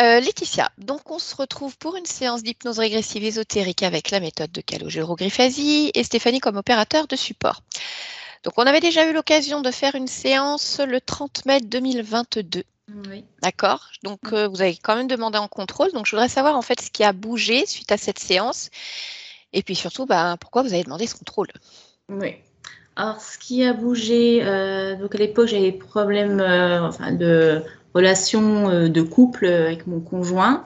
Laetitia, donc on se retrouve pour une séance d'hypnose régressive ésotérique avec la méthode de Calogero-Grifasi et Stéphanie comme opérateur de support. Donc on avait déjà eu l'occasion de faire une séance le 30 mai 2022. Oui. D'accord. Donc vous avez quand même demandé en contrôle. Donc je voudrais savoir en fait ce qui a bougé suite à cette séance et puis surtout pourquoi vous avez demandé ce contrôle. Oui. Alors ce qui a bougé, donc à l'époque j'avais des problèmes de relation de couple avec mon conjoint.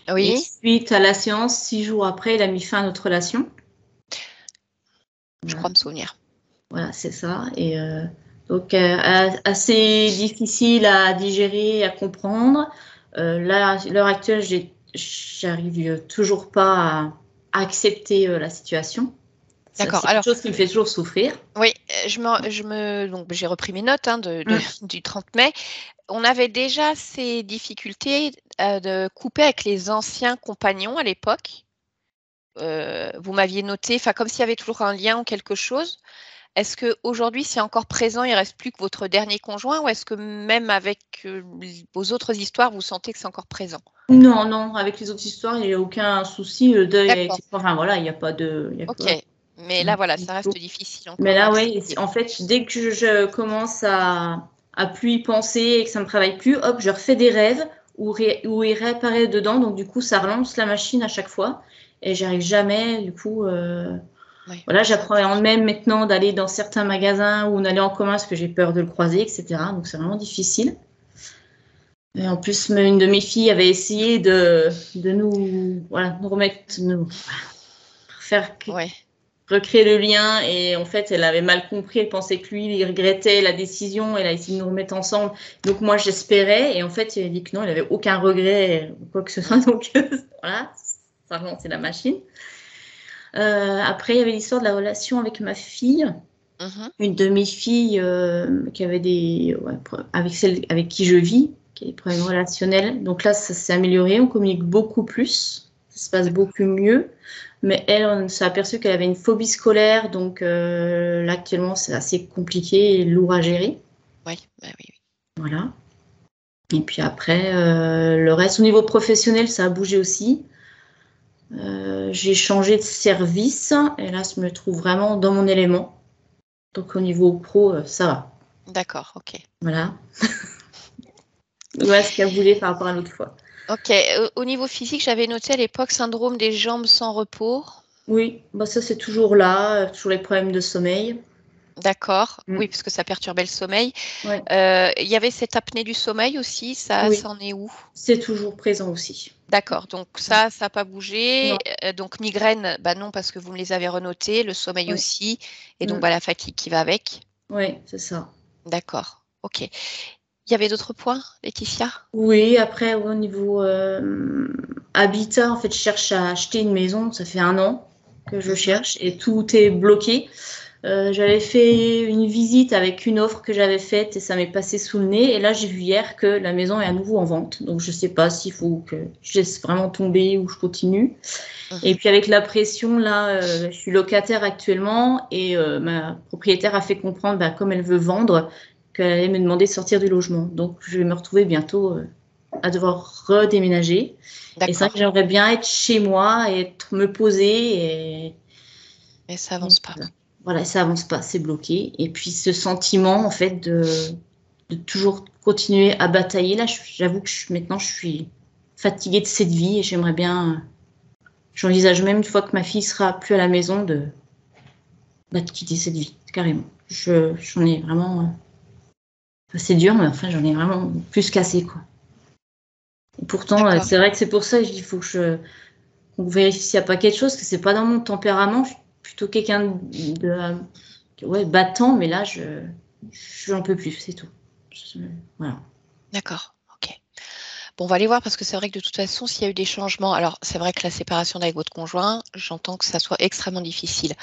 Oui. Et suite à la séance, 6 jours après, il a mis fin à notre relation. Je crois me souvenir. Voilà, c'est ça. Et donc assez difficile à digérer, à comprendre. Là, à l'heure actuelle, j'arrive toujours pas à accepter la situation. D'accord. C'est quelque chose qui me fait toujours souffrir. Oui, donc j'ai repris mes notes du 30 mai. On avait déjà ces difficultés de couper avec les anciens compagnons à l'époque. Vous m'aviez noté, comme s'il y avait toujours un lien ou quelque chose. Est-ce qu'aujourd'hui, c'est encore présent, il ne reste plus que votre dernier conjoint, ou est-ce que même avec vos autres histoires, vous sentez que c'est encore présent? Non, non, avec les autres histoires, il n'y a aucun souci. Le deuil a été... Enfin, voilà, il n'y a pas de... Ok, mais là, voilà, ça reste difficile encore. Mais là, oui, en fait, dès que je commence à plus y penser et que ça me travaille plus, hop, je refais des rêves où il réapparaît dedans. Donc, du coup, ça relance la machine à chaque fois. Et j'arrive jamais, du coup... Voilà, j'apprends même maintenant d'aller dans certains magasins où on allait en commun parce que j'ai peur de le croiser, etc. Donc, c'est vraiment difficile. Et en plus, une de mes filles avait essayé de nous remettre, recréer le lien. Et en fait, elle avait mal compris. Elle pensait que lui, il regrettait la décision. Elle a essayé de nous remettre ensemble. Donc, moi, j'espérais. Et en fait, il a dit que non, il n'avait aucun regret ou quoi que ce soit. Donc, voilà, ça relançait la machine. Après, il y avait l'histoire de la relation avec ma fille. Une de mes filles qui avait avec qui je vis, qui a des problèmes relationnels. Donc là, ça s'est amélioré, on communique beaucoup plus, ça se passe beaucoup mieux. Mais elle, on s'est aperçu qu'elle avait une phobie scolaire, donc là, actuellement, c'est assez compliqué et lourd à gérer. Oui. Voilà. Et puis après, le reste, au niveau professionnel, ça a bougé aussi. J'ai changé de service et là, je me trouve vraiment dans mon élément. Donc, au niveau pro, ça va. D'accord, ok. Voilà. Voilà ce qu'il a bougé par rapport à l'autre fois. Ok. Au niveau physique, j'avais noté à l'époque syndrome des jambes sans repos. Oui, ça c'est toujours là, toujours les problèmes de sommeil. D'accord, oui, parce que ça perturbait le sommeil. Ouais. Il y avait cette apnée du sommeil aussi, ça en est où? C'est toujours présent aussi. D'accord, donc ça n'a pas bougé. Donc migraine, non, parce que vous me les avez renotés, le sommeil aussi, et donc la fatigue qui va avec. Oui, c'est ça. D'accord, ok. Il y avait d'autres points, Laetitia? Oui, après, au niveau habitat, en fait, je cherche à acheter une maison. Ça fait 1 an que je cherche et tout est bloqué. J'avais fait une visite avec une offre que j'avais faite et ça m'est passé sous le nez. Et là, j'ai vu hier que la maison est à nouveau en vente. Donc, je ne sais pas s'il faut que je laisse vraiment tomber ou je continue. Et puis, avec la pression, là, je suis locataire actuellement et ma propriétaire a fait comprendre, comme elle veut vendre, qu'elle allait me demander de sortir du logement. Donc, je vais me retrouver bientôt à devoir redéménager. Et c'est vrai que j'aimerais bien être chez moi et me poser. Et ça avance pas. Voilà, ça avance pas, c'est bloqué. Et puis ce sentiment, en fait, de toujours continuer à batailler. Là, j'avoue que maintenant, je suis fatiguée de cette vie et j'aimerais bien... J'envisage même, une fois que ma fille sera plus à la maison, de quitter cette vie, carrément. J'en ai vraiment... c'est dur, mais enfin, j'en ai vraiment plus qu'assez, quoi. Et pourtant, c'est vrai que c'est pour ça qu'il faut que qu'on vérifie s'il n'y a pas quelque chose, que c'est pas dans mon tempérament. Je suis plutôt quelqu'un de battant, mais là, j'en peux plus, c'est tout. Voilà. D'accord, ok. Bon, on va aller voir parce que c'est vrai que de toute façon, s'il y a eu des changements, alors c'est vrai que la séparation avec votre conjoint, j'entends que ça soit extrêmement difficile.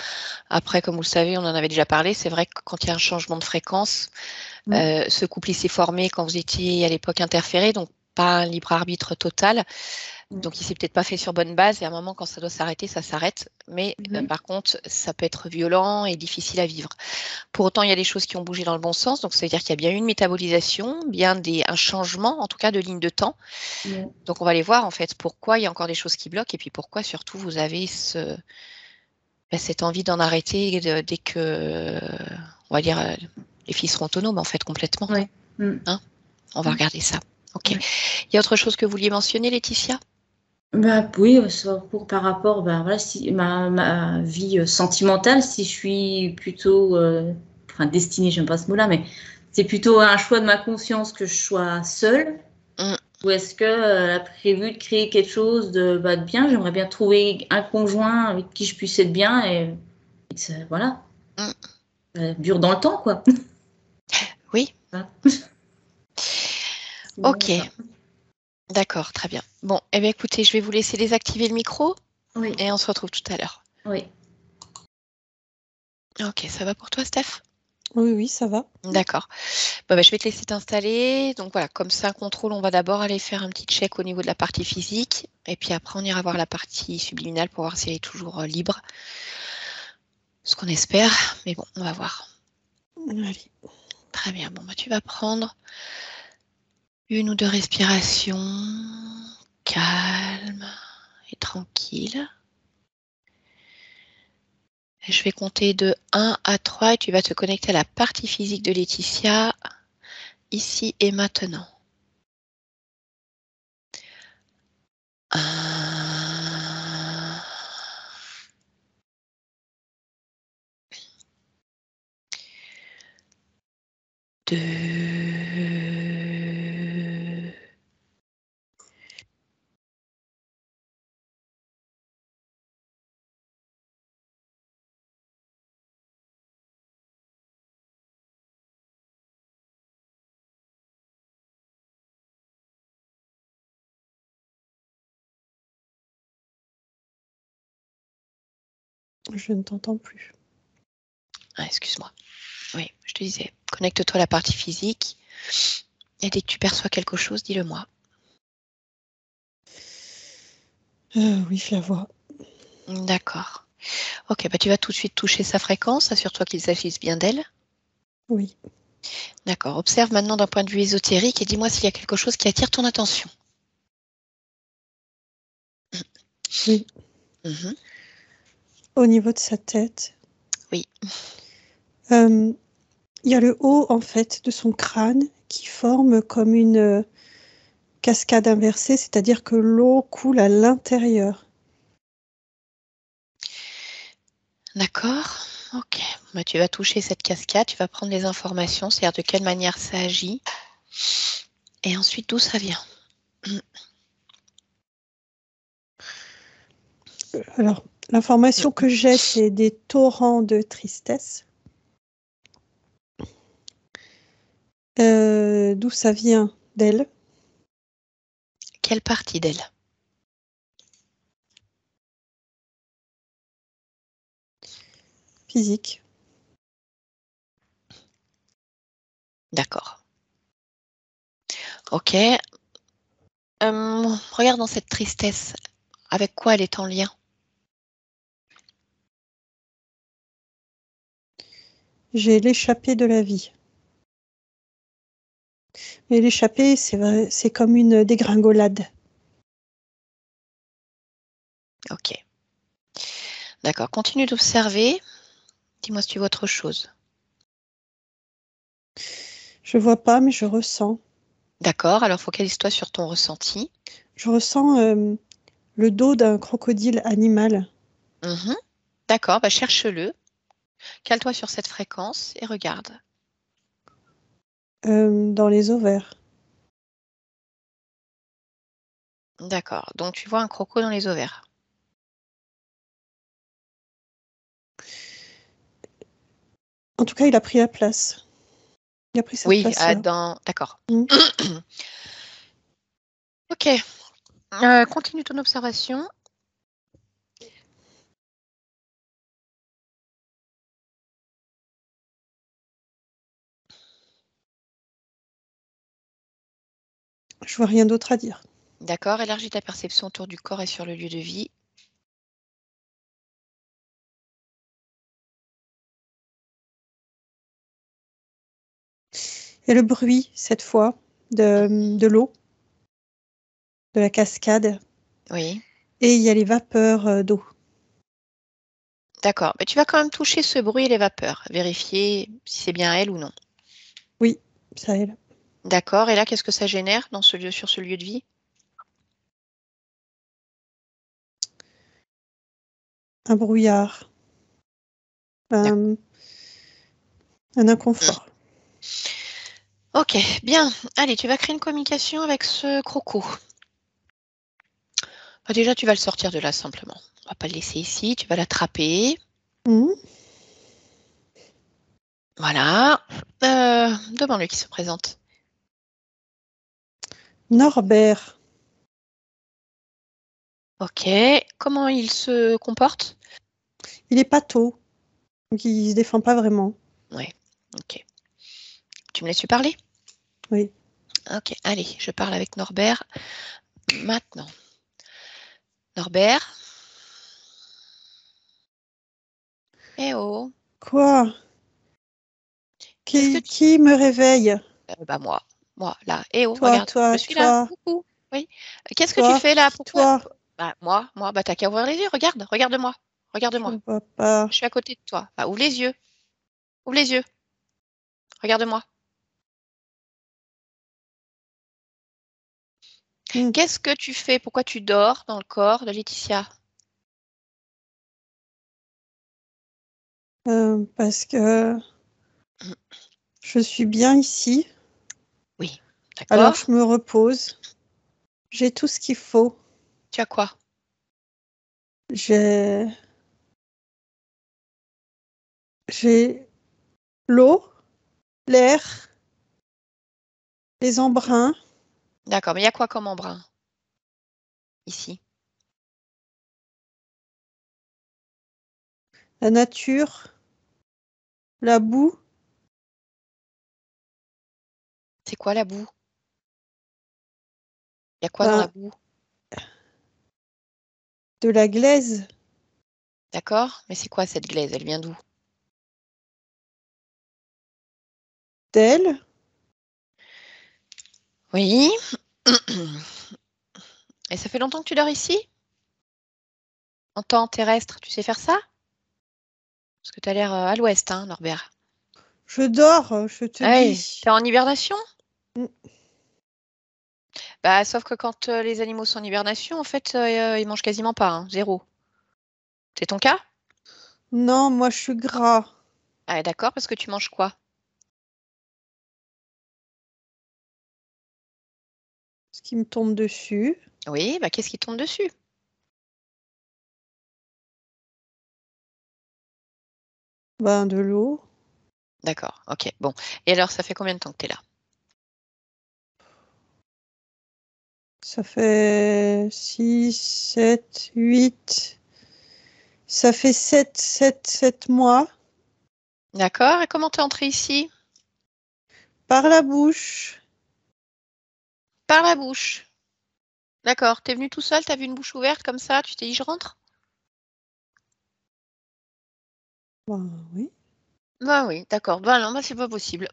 Après, comme vous le savez, on en avait déjà parlé, c'est vrai que quand il y a un changement de fréquence, ce couple il s'est formé quand vous étiez à l'époque interféré, donc pas un libre arbitre total. Donc, il s'est peut-être pas fait sur bonne base et à un moment, quand ça doit s'arrêter, ça s'arrête. Mais par contre, ça peut être violent et difficile à vivre. Pour autant, il y a des choses qui ont bougé dans le bon sens. Donc, ça veut dire qu'il y a bien eu une métabolisation, un changement, en tout cas, de ligne de temps. Donc, on va aller voir, en fait, pourquoi il y a encore des choses qui bloquent et puis pourquoi, surtout, vous avez cette envie d'en arrêter dès que, on va dire, les filles seront autonomes, en fait, complètement. Oui. Hein, on va regarder ça. OK. Il y a autre chose que vous vouliez mentionner, Laetitia? Bah, oui, par rapport voilà, si, ma vie sentimentale, si je suis plutôt destinée, j'aime pas ce mot-là, mais c'est plutôt un choix de ma conscience que je sois seule, ou est-ce que elle a prévu de créer quelque chose de bien? J'aimerais bien trouver un conjoint avec qui je puisse être bien et voilà, dure dans le temps, quoi. Oui. Voilà. OK. D'accord, très bien. Bon, eh bien, écoutez, je vais vous laisser désactiver le micro et on se retrouve tout à l'heure. Oui. OK, ça va pour toi, Steph? Oui, ça va. D'accord. Bon, je vais te laisser t'installer. Donc voilà, comme ça, contrôle, on va d'abord aller faire un petit check au niveau de la partie physique. Et puis après, on ira voir la partie subliminale pour voir si elle est toujours libre. Ce qu'on espère. Mais bon, on va voir. Allez. Très bien. Bon, tu vas prendre 1 ou 2 respirations. Calme et tranquille. Je vais compter de 1 à 3 et tu vas te connecter à la partie physique de Laetitia, ici et maintenant. 1, 2, 3. Je ne t'entends plus. Ah, excuse-moi. Oui, je te disais, connecte-toi à la partie physique. Et dès que tu perçois quelque chose, dis-le moi. Oui, je la vois. D'accord. Ok, tu vas tout de suite toucher sa fréquence. Assure-toi qu'il s'agisse bien d'elle. Oui. D'accord. Observe maintenant d'un point de vue ésotérique et dis-moi s'il y a quelque chose qui attire ton attention. Oui. Au niveau de sa tête. Oui. Il y a le haut, en fait, de son crâne qui forme comme une cascade inversée, c'est-à-dire que l'eau coule à l'intérieur. D'accord. Ok. Tu vas toucher cette cascade, tu vas prendre les informations, c'est-à-dire de quelle manière ça agit. Et ensuite, d'où ça vient. Alors, l'information que j'ai, c'est des torrents de tristesse. D'où ça vient d'elle? Quelle partie d'elle? Physique. D'accord. Ok. Regarde dans cette tristesse. Avec quoi elle est en lien? J'ai l'échappée de la vie. Mais l'échappée, c'est comme une dégringolade. Ok. D'accord. Continue d'observer. Dis-moi si tu vois autre chose. Je vois pas, mais je ressens. D'accord. Alors focalise-toi sur ton ressenti. Je ressens le dos d'un crocodile animal. D'accord. Cherche-le. Cale-toi sur cette fréquence et regarde. Dans les ovaires. D'accord. Donc tu vois un croco dans les ovaires. En tout cas, il a pris la place. Il a pris cette place-là. D'accord. Ok. Continue ton observation. Je vois rien d'autre à dire. D'accord, élargis ta perception autour du corps et sur le lieu de vie. Et le bruit, cette fois, de l'eau, de la cascade. Oui. Et il y a les vapeurs d'eau. D'accord, mais tu vas quand même toucher ce bruit et les vapeurs. Vérifier si c'est bien elle ou non. Oui, ça elle. D'accord, et là, qu'est-ce que ça génère dans ce lieu, sur ce lieu de vie? Un brouillard. Un inconfort. Ok, bien. Allez, tu vas créer une communication avec ce croco. Bah, déjà, tu vas le sortir de là simplement. On va pas le laisser ici, tu vas l'attraper. Mmh. Voilà. Demande-lui qui se présente. Norbert. Ok, comment il se comporte? Il est pâteau. Donc il se défend pas vraiment. Oui, ok. Tu me laisses lui parler? Oui. Ok, allez, je parle avec Norbert maintenant. Norbert? Eh oh, Quoi? qu'est-ce que Qui me réveille? bah moi, là. Eh oh, Toi, regarde, je toi, suis là. toi, Coucou. Oui. Qu'est-ce que tu toi, fais là? Pourquoi? toi. Bah moi, bah t'as qu'à ouvrir les yeux. Regarde, regarde-moi, Je regarde-moi. ne vois pas. Je suis à côté de toi. Bah ouvre les yeux, ouvre les yeux. Regarde-moi. Mmh. Qu'est-ce que tu fais? Pourquoi tu dors dans le corps de Laetitia? Parce que je suis bien ici. Oui, Alors d'accord. je me repose. J'ai tout ce qu'il faut. Tu as quoi? J'ai j'ai l'eau, l'air, les embruns, D'accord, mais il y a quoi comme embrun ici? la nature, la boue, C'est quoi la boue? Il y a quoi dans la ben, boue? de la glaise, D'accord? Mais c'est quoi cette glaise? Elle vient d'où? d'elle. Oui. Et ça fait longtemps que tu dors ici? En temps terrestre, tu sais faire ça? Parce que tu as l'air à l'ouest, hein, Norbert. Je dors, je te Ah oui, dis. t'es en hibernation? Mm. Bah, sauf que quand les animaux sont en hibernation, en fait, ils mangent quasiment pas, hein, zéro. C'est ton cas? Non, moi je suis gras. Ah, d'accord, parce que tu manges quoi? Ce qui me tombe dessus, Oui, bah qu'est-ce qui tombe dessus? ben, de l'eau. D'accord, ok, bon. Et alors, ça fait combien de temps que tu es là? Ça fait 6, 7, 8. Ça fait 7 mois. D'accord, et comment t'es entrée ici? Par la bouche. Par la bouche. D'accord, t'es venu tout seul, t'as vu une bouche ouverte comme ça, tu t'es dit je rentre? Ben, oui. Bah oui, d'accord. Bah non, bah c'est pas possible.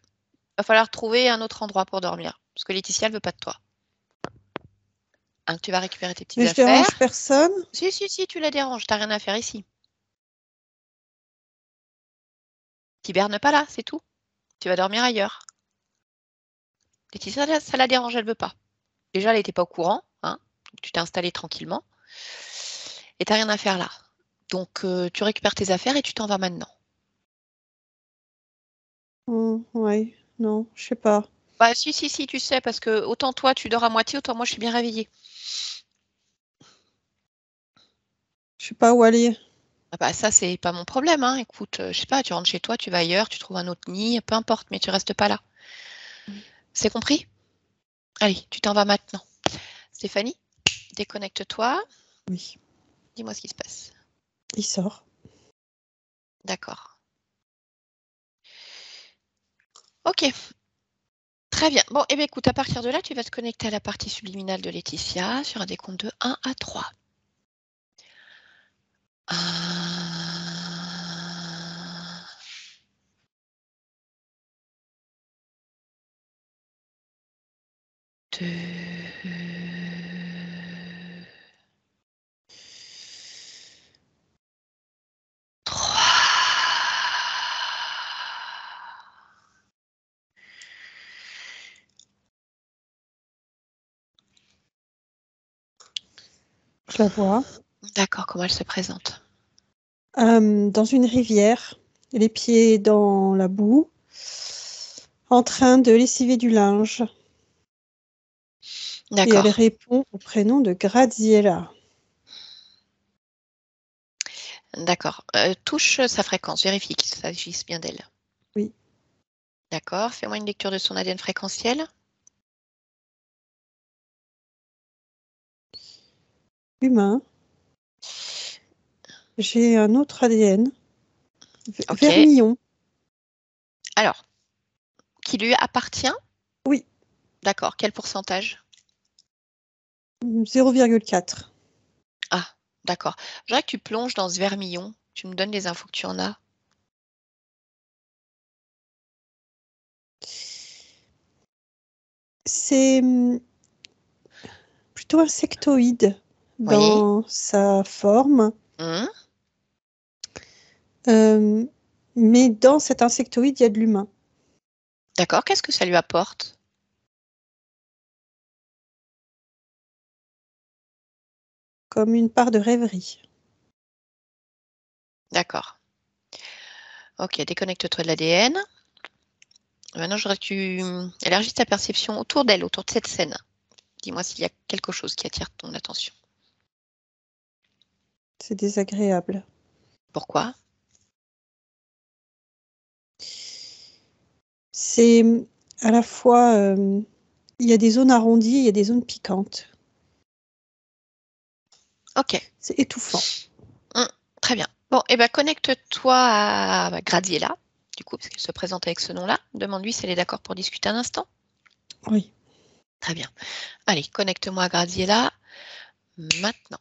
Va falloir trouver un autre endroit pour dormir. Parce que Laetitia, elle veut pas de toi. Hein, tu vas récupérer tes petites Mais je dérange affaires. personne. Si, tu la déranges, t'as rien à faire ici. T'hibernes pas là, c'est tout. Tu vas dormir ailleurs. Laetitia, ça la dérange, elle veut pas. Déjà, elle n'était pas au courant, hein. Tu t'es installé tranquillement. Et t'as rien à faire là. Donc, tu récupères tes affaires et tu t'en vas maintenant. Ouais, non, je sais pas. Bah si, tu sais, parce que autant toi, tu dors à moitié, autant moi, je suis bien réveillée. Je sais pas où aller. Ah bah ça, c'est pas mon problème, hein. Écoute, je sais pas, tu rentres chez toi, tu vas ailleurs, tu trouves un autre nid, peu importe, mais tu restes pas là. C'est compris? Allez, tu t'en vas maintenant. Stéphanie, déconnecte-toi. Oui, Dis-moi ce qui se passe. il sort. D'accord. Ok, Très bien. Bon, eh bien, écoute, à partir de là, tu vas te connecter à la partie subliminale de Laetitia sur un décompte de 1 à 3. 1, 2, 3. Je la vois. D'accord, comment elle se présente? Dans une rivière, les pieds dans la boue, en train de lessiver du linge. Et elle D'accord. répond au prénom de Graziella. D'accord. Touche sa fréquence, vérifie qu'il s'agisse bien d'elle. Oui. D'accord. Fais-moi une lecture de son ADN fréquentiel. Humain. J'ai un autre ADN. Ok. Vermillon. Alors, qui lui appartient? Oui. D'accord. Quel pourcentage? 0,4. Ah, d'accord. Je voudrais que tu plonges dans ce vermillon. Tu me donnes les infos que tu en as. C'est plutôt insectoïde Oui. dans sa forme. Hum, Mais dans cet insectoïde, il y a de l'humain. D'accord. Qu'est-ce que ça lui apporte? Comme une part de rêverie. D'accord. Ok, déconnecte-toi de l'ADN. Maintenant, je voudrais que tu élargisses ta perception autour d'elle, autour de cette scène. Dis-moi s'il y a quelque chose qui attire ton attention. C'est désagréable. Pourquoi? C'est à la fois, il y a des zones arrondies, il y a des zones piquantes. Ok. C'est étouffant. Très bien. Bon, et ben connecte-toi à Graziella, du coup, parce qu'elle se présente avec ce nom-là. Demande-lui si elle est d'accord pour discuter un instant. Oui. Très bien. Allez, connecte-moi à Graziella maintenant.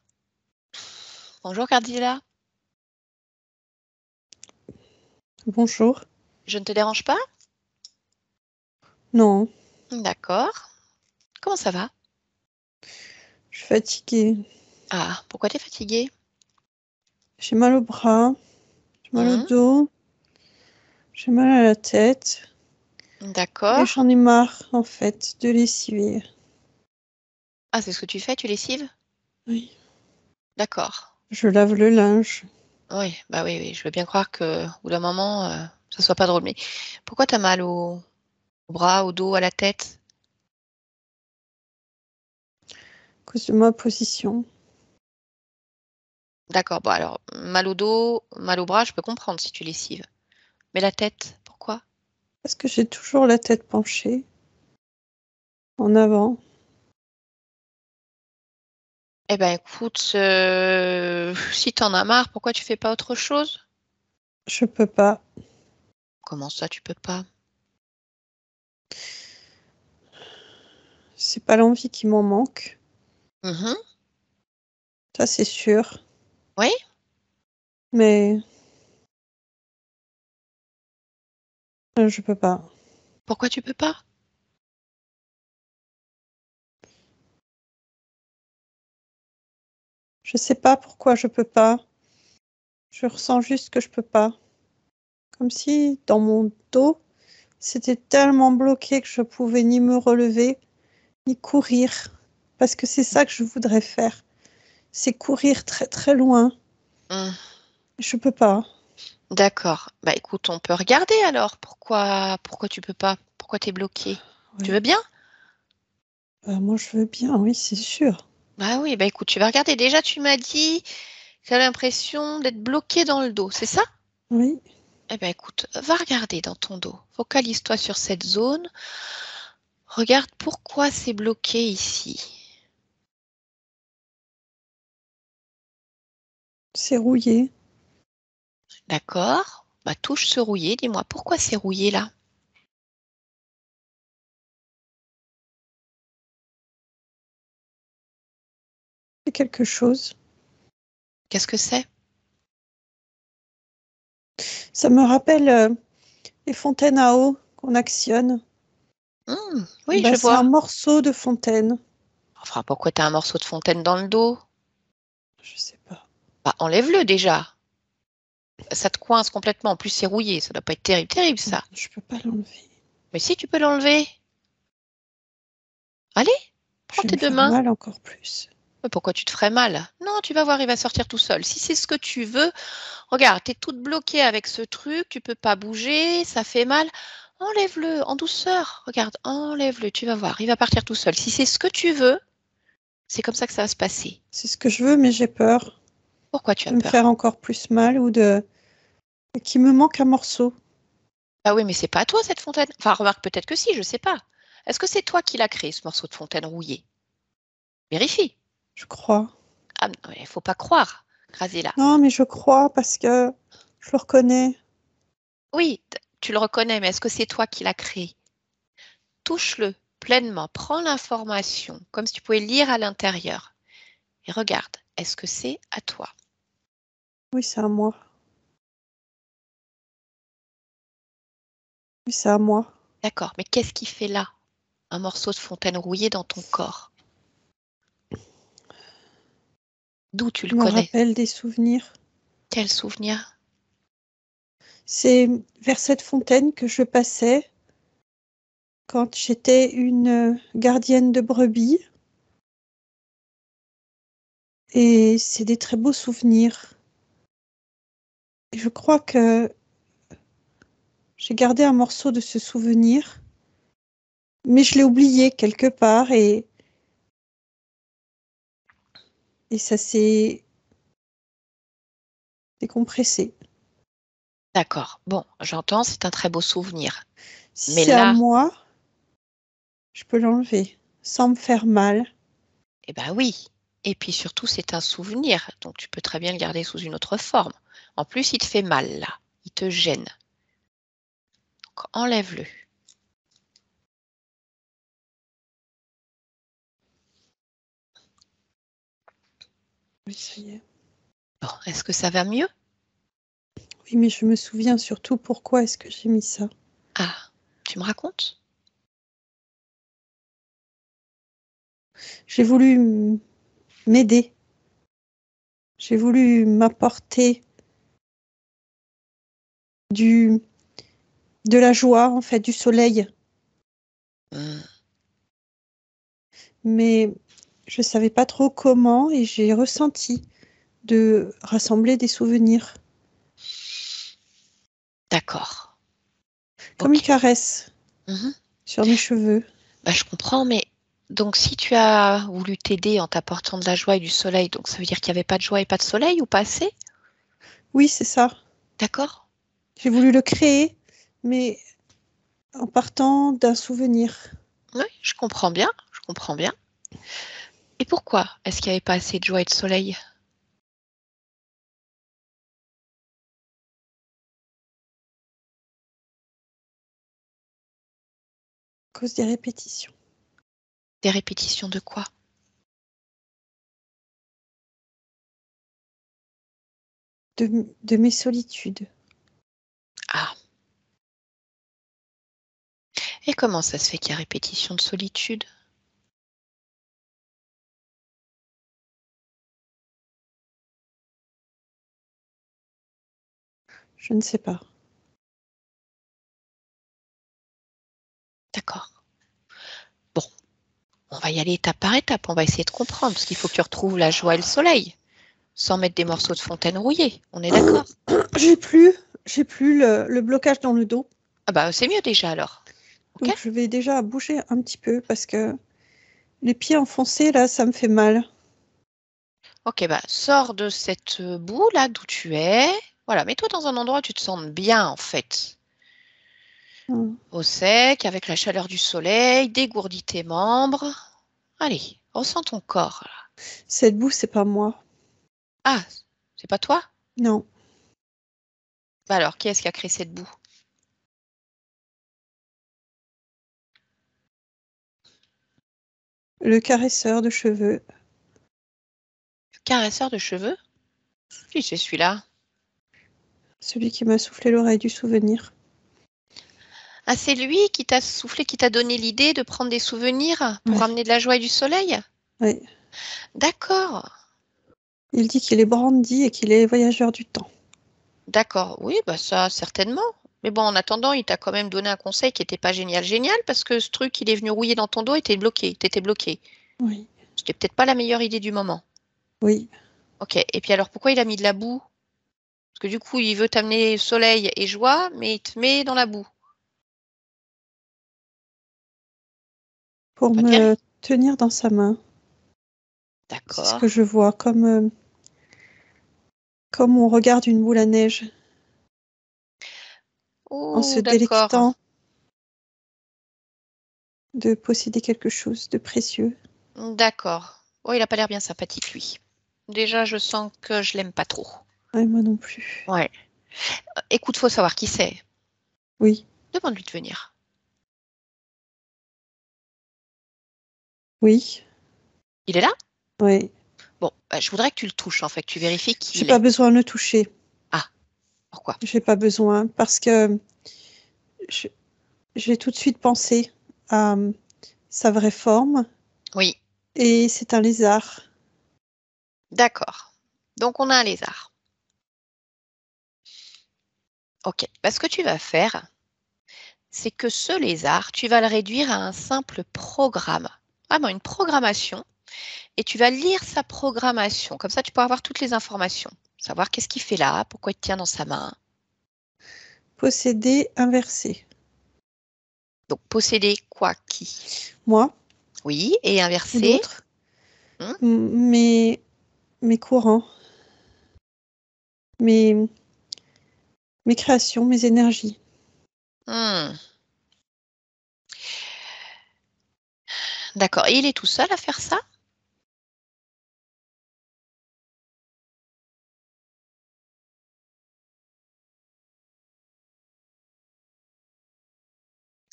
Bonjour Graziella. Bonjour. Je ne te dérange pas? Non, D'accord. Comment ça va? je suis fatiguée. Ah, pourquoi t'es fatiguée? J'ai mal au bras, j'ai mal au Hmm, dos, j'ai mal à la tête et D'accord. j'en ai marre, en fait, de lessiver. Ah, c'est ce que tu fais, tu lessives? Oui. D'accord. Je lave le linge. Oui, bah oui, oui, je veux bien croire que au bout d'un moment, ça soit pas drôle. Mais pourquoi t'as mal au bras, au dos, à la tête? À cause de ma position. D'accord, bon alors, mal au dos, mal au bras, je peux comprendre si tu lessives. Mais la tête, pourquoi? Parce que j'ai toujours la tête penchée en avant. Eh ben écoute, si t'en as marre, pourquoi tu fais pas autre chose? Je peux pas. Comment ça, tu peux pas? C'est pas l'envie qui m'en manque. Mhm. Ça, c'est sûr. Oui? Mais je peux pas. Pourquoi tu peux pas? Je sais pas pourquoi je peux pas. Je ressens juste que je peux pas. Comme si dans mon dos, c'était tellement bloqué que je pouvais ni me relever, ni courir. Parce que c'est ça que je voudrais faire. C'est courir très très loin. Hmm, Je peux pas. D'accord. Bah écoute, on peut regarder alors. Pourquoi tu peux pas? Pourquoi t'es bloqué? Tu veux Oui. bien? Moi, je veux bien, oui, c'est sûr. Bah oui, bah écoute, tu vas regarder. Déjà, tu m'as dit que tu as l'impression d'être bloqué dans le dos, c'est ça? Oui. Eh ben écoute, va regarder dans ton dos. Focalise-toi sur cette zone. Regarde pourquoi c'est bloqué ici. C'est rouillé. D'accord? Bah touche ce rouillé. Dis-moi pourquoi c'est rouillé là? C'est quelque chose. Qu'est-ce que c'est? Ça me rappelle les fontaines à eau qu'on actionne. Oui, Bah, je c'est un vois. morceau de fontaine. Enfin, pourquoi tu as un morceau de fontaine dans le dos? Je sais pas. Bah, enlève-le déjà. Ça te coince complètement. En plus, c'est rouillé. Ça doit pas être terrible, terrible, ça. Je peux pas l'enlever. Mais si, tu peux l'enlever. Allez, Je prends vais tes me deux faire mains. mal encore plus. Mais pourquoi tu te ferais mal? Non, tu vas voir, il va sortir tout seul. Si c'est ce que tu veux, regarde, tu es toute bloquée avec ce truc, tu peux pas bouger, ça fait mal. Enlève-le en douceur. Regarde, enlève-le, tu vas voir, il va partir tout seul. Si c'est ce que tu veux, c'est comme ça que ça va se passer. C'est ce que je veux, mais j'ai peur Pourquoi tu as de me faire peur? encore plus mal ou de qu'il me manque un morceau. Ah oui, mais c'est pas à toi cette fontaine. Enfin, remarque peut-être que si, je sais pas. Est-ce que c'est toi qui l'as créé, ce morceau de fontaine rouillé? Vérifie. Je crois. Ah, il faut pas croire, Grazilla. Non, mais je crois parce que je le reconnais. Oui, tu le reconnais, mais est-ce que c'est toi qui l'as créé? Touche-le pleinement, prends l'information comme si tu pouvais lire à l'intérieur et regarde, est-ce que c'est à toi? Oui, c'est à moi. Oui, c'est à moi. D'accord, mais qu'est-ce qui fait là un morceau de fontaine rouillé dans ton corps? D'où tu le Je me connais? rappelle des souvenirs. Quel souvenir? C'est vers cette fontaine que je passais quand j'étais une gardienne de brebis. Et c'est des très beaux souvenirs. Et je crois que j'ai gardé un morceau de ce souvenir, mais je l'ai oublié quelque part et ça s'est décompressé. D'accord, bon, j'entends, c'est un très beau souvenir. Si Mais c'est à là, moi, je peux l'enlever sans me faire mal. eh ben oui. Et puis surtout, c'est un souvenir, donc tu peux très bien le garder sous une autre forme. En plus, il te fait mal là, il te gêne. Donc enlève-le. Oui, ça y est. Bon, est-ce que ça va mieux? Oui, mais je me souviens surtout pourquoi est-ce que j'ai mis ça. Ah, tu me racontes? J'ai voulu m'aider. J'ai voulu m'apporter du de la joie, en fait, du soleil. Hmm, Mais je savais pas trop comment et j'ai ressenti de rassembler des souvenirs. d'accord. Comme une Ok. caresse Mhm. sur mes cheveux. Bah, je comprends, mais donc si tu as voulu t'aider en t'apportant de la joie et du soleil, donc ça veut dire qu'il n'y avait pas de joie et pas de soleil ou pas assez? Oui, c'est ça. D'accord? J'ai voulu le créer, mais en partant d'un souvenir. Oui, je comprends bien, je comprends bien. Et pourquoi est-ce qu'il n'y avait pas assez de joie et de soleil? À cause des répétitions. Des répétitions de quoi? De mes solitudes. Ah, et comment ça se fait qu'il y a répétition de solitude? Je ne sais pas. D'accord. Bon, on va y aller étape par étape, on va essayer de comprendre, parce qu'il faut que tu retrouves la joie et le soleil, sans mettre des morceaux de fontaine rouillés. On est d'accord? J'ai plus, j'ai plus le blocage dans le dos. Ah bah c'est mieux déjà alors. Ok? Donc je vais déjà bouger un petit peu parce que les pieds enfoncés, là, ça me fait mal. Ok, bah sors de cette boue là d'où tu es. Voilà, mets-toi dans un endroit où tu te sens bien en fait. Hum. Au sec, avec la chaleur du soleil, dégourdis tes membres. Allez, ressens ton corps là. Cette boue, c'est pas moi. Ah, c'est pas toi? Non. Bah alors, qui est-ce qui a créé cette boue? Le caresseur de cheveux. caresseur de cheveux? Qui c'est celui-là? Celui qui m'a soufflé l'oreille du souvenir. Ah, c'est lui qui t'a soufflé, qui t'a donné l'idée de prendre des souvenirs pour Ouais. ramener de la joie et du soleil? Oui. D'accord. Il dit qu'il est brandy et qu'il est voyageur du temps. D'accord. Oui, bah ça, certainement. Mais bon, en attendant, il t'a quand même donné un conseil qui n'était pas génial, parce que ce truc, il est venu rouiller dans ton dos et t'étais bloqué. Oui. C'était peut-être pas la meilleure idée du moment. Oui. Ok. Et puis alors, pourquoi il a mis de la boue? Parce que du coup, il veut t'amener soleil et joie, mais il te met dans la boue. Pour Pas me terrible. tenir dans sa main. C'est ce D'accord. que je vois, comme on regarde une boule à neige en se Oh, d'accord. délectant de posséder quelque chose de précieux. D'accord. Oh, il a pas l'air bien sympathique, lui. Déjà, je sens que je l'aime pas trop. Et moi non plus. Ouais. Écoute, faut savoir qui c'est. Oui. Demande-lui de venir. Oui. Il est là? Oui. Bon, bah, je voudrais que tu le touches, en fait, que tu vérifies qui J'ai il pas est. besoin de le toucher. Ah, pourquoi? J'ai pas besoin parce que j'ai tout de suite pensé à sa vraie forme Oui, et c'est un lézard. d'accord. Donc, on a un lézard. Ok. Bah, ce que tu vas faire, c'est que ce lézard, tu vas le réduire à un simple programme. Vraiment, une programmation. Et tu vas lire sa programmation. Comme ça, tu pourras avoir toutes les informations. Savoir qu'est-ce qu'il fait là, pourquoi il te tient dans sa main. Posséder inversé. Donc, posséder quoi, qui? Moi Oui, et ou inverser. l'autre. Hmm, Mes courants. Mes créations, mes énergies. hmm. D'accord. Et il est tout seul à faire ça?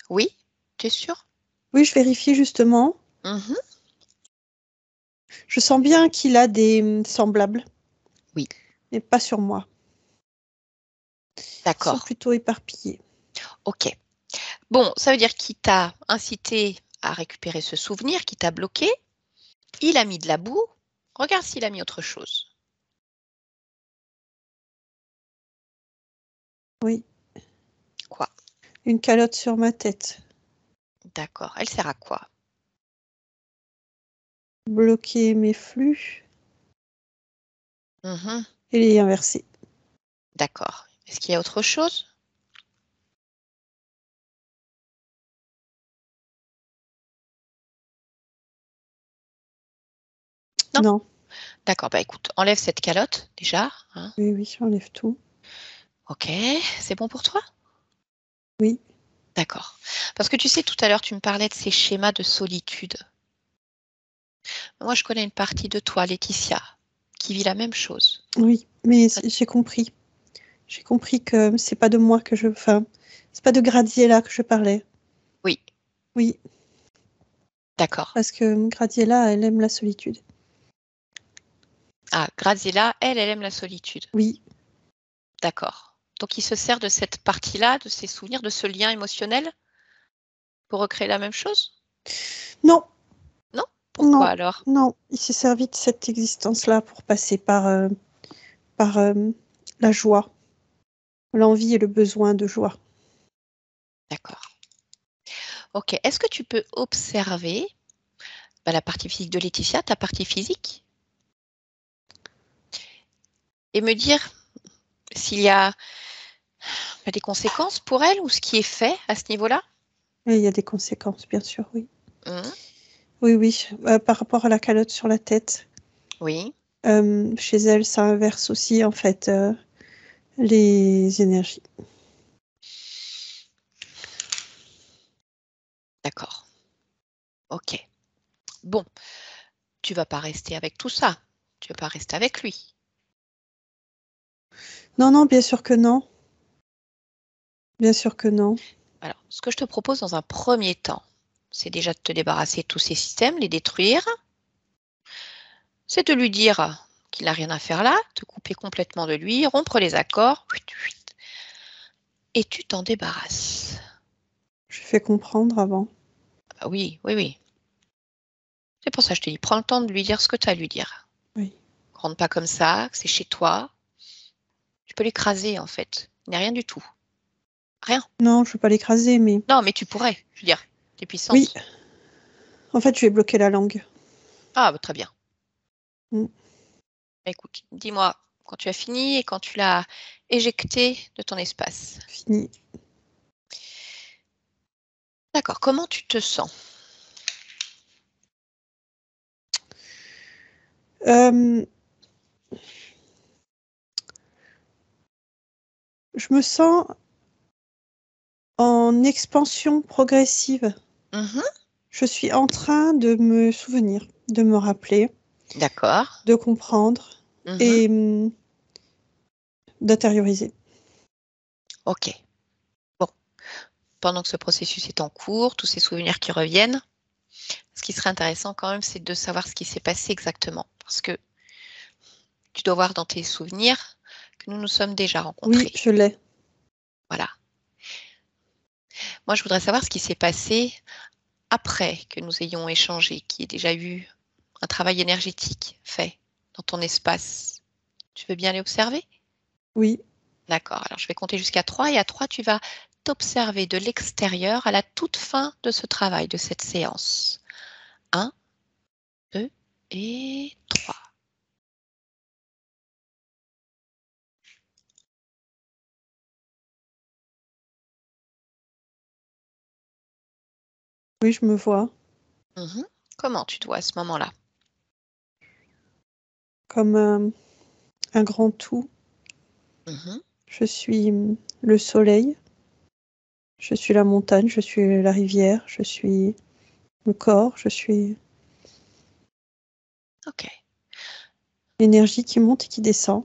Oui, tu es sûr? Oui, je vérifie justement. Mhm. Je sens bien qu'il a des semblables, Oui, mais pas sur moi. Ils sont d'accord. plutôt éparpillés. Ok. Bon, ça veut dire qu'il t'a incité à récupérer ce souvenir, qui t'a bloqué. Il a mis de la boue. Regarde s'il a mis autre chose. Oui, Quoi? une calotte sur ma tête. D'accord. Elle sert à quoi? Bloquer mes flux Mhm. et les inverser. D'accord. Est-ce qu'il y a autre chose? Non? Non, D'accord. Bah écoute, enlève cette calotte déjà, hein. oui, oui, j'enlève tout. Ok. C'est bon pour toi? Oui, D'accord. Parce que tu sais, tout à l'heure, tu me parlais de ces schémas de solitude. Moi, je connais une partie de toi, Laetitia, qui vit la même chose. oui, mais j'ai compris. J'ai compris que c'est pas de moi que je. Enfin, c'est pas de Gradiella que je parlais. Oui, Oui, d'accord. parce que Gradiella, elle aime la solitude. Ah, Graziella, elle aime la solitude. Oui, D'accord. Donc, il se sert de cette partie-là, de ces souvenirs, de ce lien émotionnel pour recréer la même chose? non, Non? Pourquoi non, alors? non. Il s'est servi de cette existence-là pour passer par la joie, l'envie et le besoin de joie. D'accord. Ok. Est-ce que tu peux observer la partie physique de Laetitia, ta partie physique, et me dire s'il y a des conséquences pour elle ou ce qui est fait à ce niveau-là? Et il y a des conséquences, bien sûr, oui. Hmm. Oui, oui. Par rapport à la calotte sur la tête, Oui, chez elle, ça inverse aussi, en fait, les énergies. d'accord. Ok. Bon, tu vas pas rester avec tout ça. Tu vas pas rester avec lui. Non, non, bien sûr que non. Bien sûr que non. Alors, ce que je te propose dans un premier temps, c'est déjà de te débarrasser de tous ces systèmes, les détruire. C'est de lui dire qu'il n'a rien à faire là, te couper complètement de lui, rompre les accords, et tu t'en débarrasses. Je fais comprendre avant. Ah oui, oui, oui. C'est pour ça que je te dis, prends le temps de lui dire ce que tu as à lui dire. Oui. Rentre pas comme ça, c'est chez toi. Tu peux l'écraser, en fait. Il n'y a rien du tout. Rien. Non, je ne veux pas l'écraser, mais... Non, mais tu pourrais, je veux dire. Tu es puissante. Oui. En fait, je lui ai bloqué la langue. Ah, bah, très bien. Mm. Écoute, dis-moi quand tu as fini et quand tu l'as éjecté de ton espace. Fini. D'accord, comment tu te sens? Je me sens en expansion progressive. Mhm. Je suis en train de me souvenir, de me rappeler, D'accord. de comprendre Mhm. et d'intérioriser. Ok. Bon, pendant que ce processus est en cours, tous ces souvenirs qui reviennent, ce qui serait intéressant quand même, c'est de savoir ce qui s'est passé exactement. Parce que tu dois voir dans tes souvenirs que nous nous sommes déjà rencontrés. Oui, je l'ai. Voilà. Moi, je voudrais savoir ce qui s'est passé après que nous ayons échangé, qu'il y ait déjà eu un travail énergétique fait dans ton espace. Tu veux bien aller observer? Oui. D'accord. Alors, je vais compter jusqu'à 3 et à 3, tu vas t'observer de l'extérieur à la toute fin de ce travail, de cette séance. 1, 2 et 3. Oui, je me vois Mhm. Comment tu te vois à ce moment-là? comme un grand tout. Mhm. Je suis le soleil, je suis la montagne, je suis la rivière, je suis le corps, je suis Ok, l'énergie qui monte et qui descend.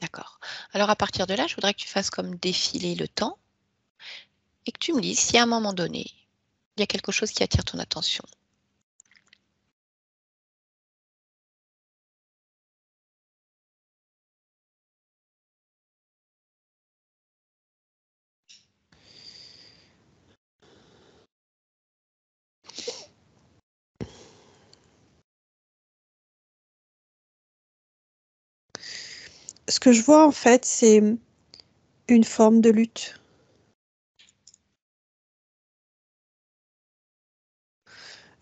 d'accord. Alors, à partir de là, je voudrais que tu fasses comme défiler le temps et que tu me dises si à un moment donné, il y a quelque chose qui attire ton attention. Ce que je vois en fait, c'est une forme de lutte.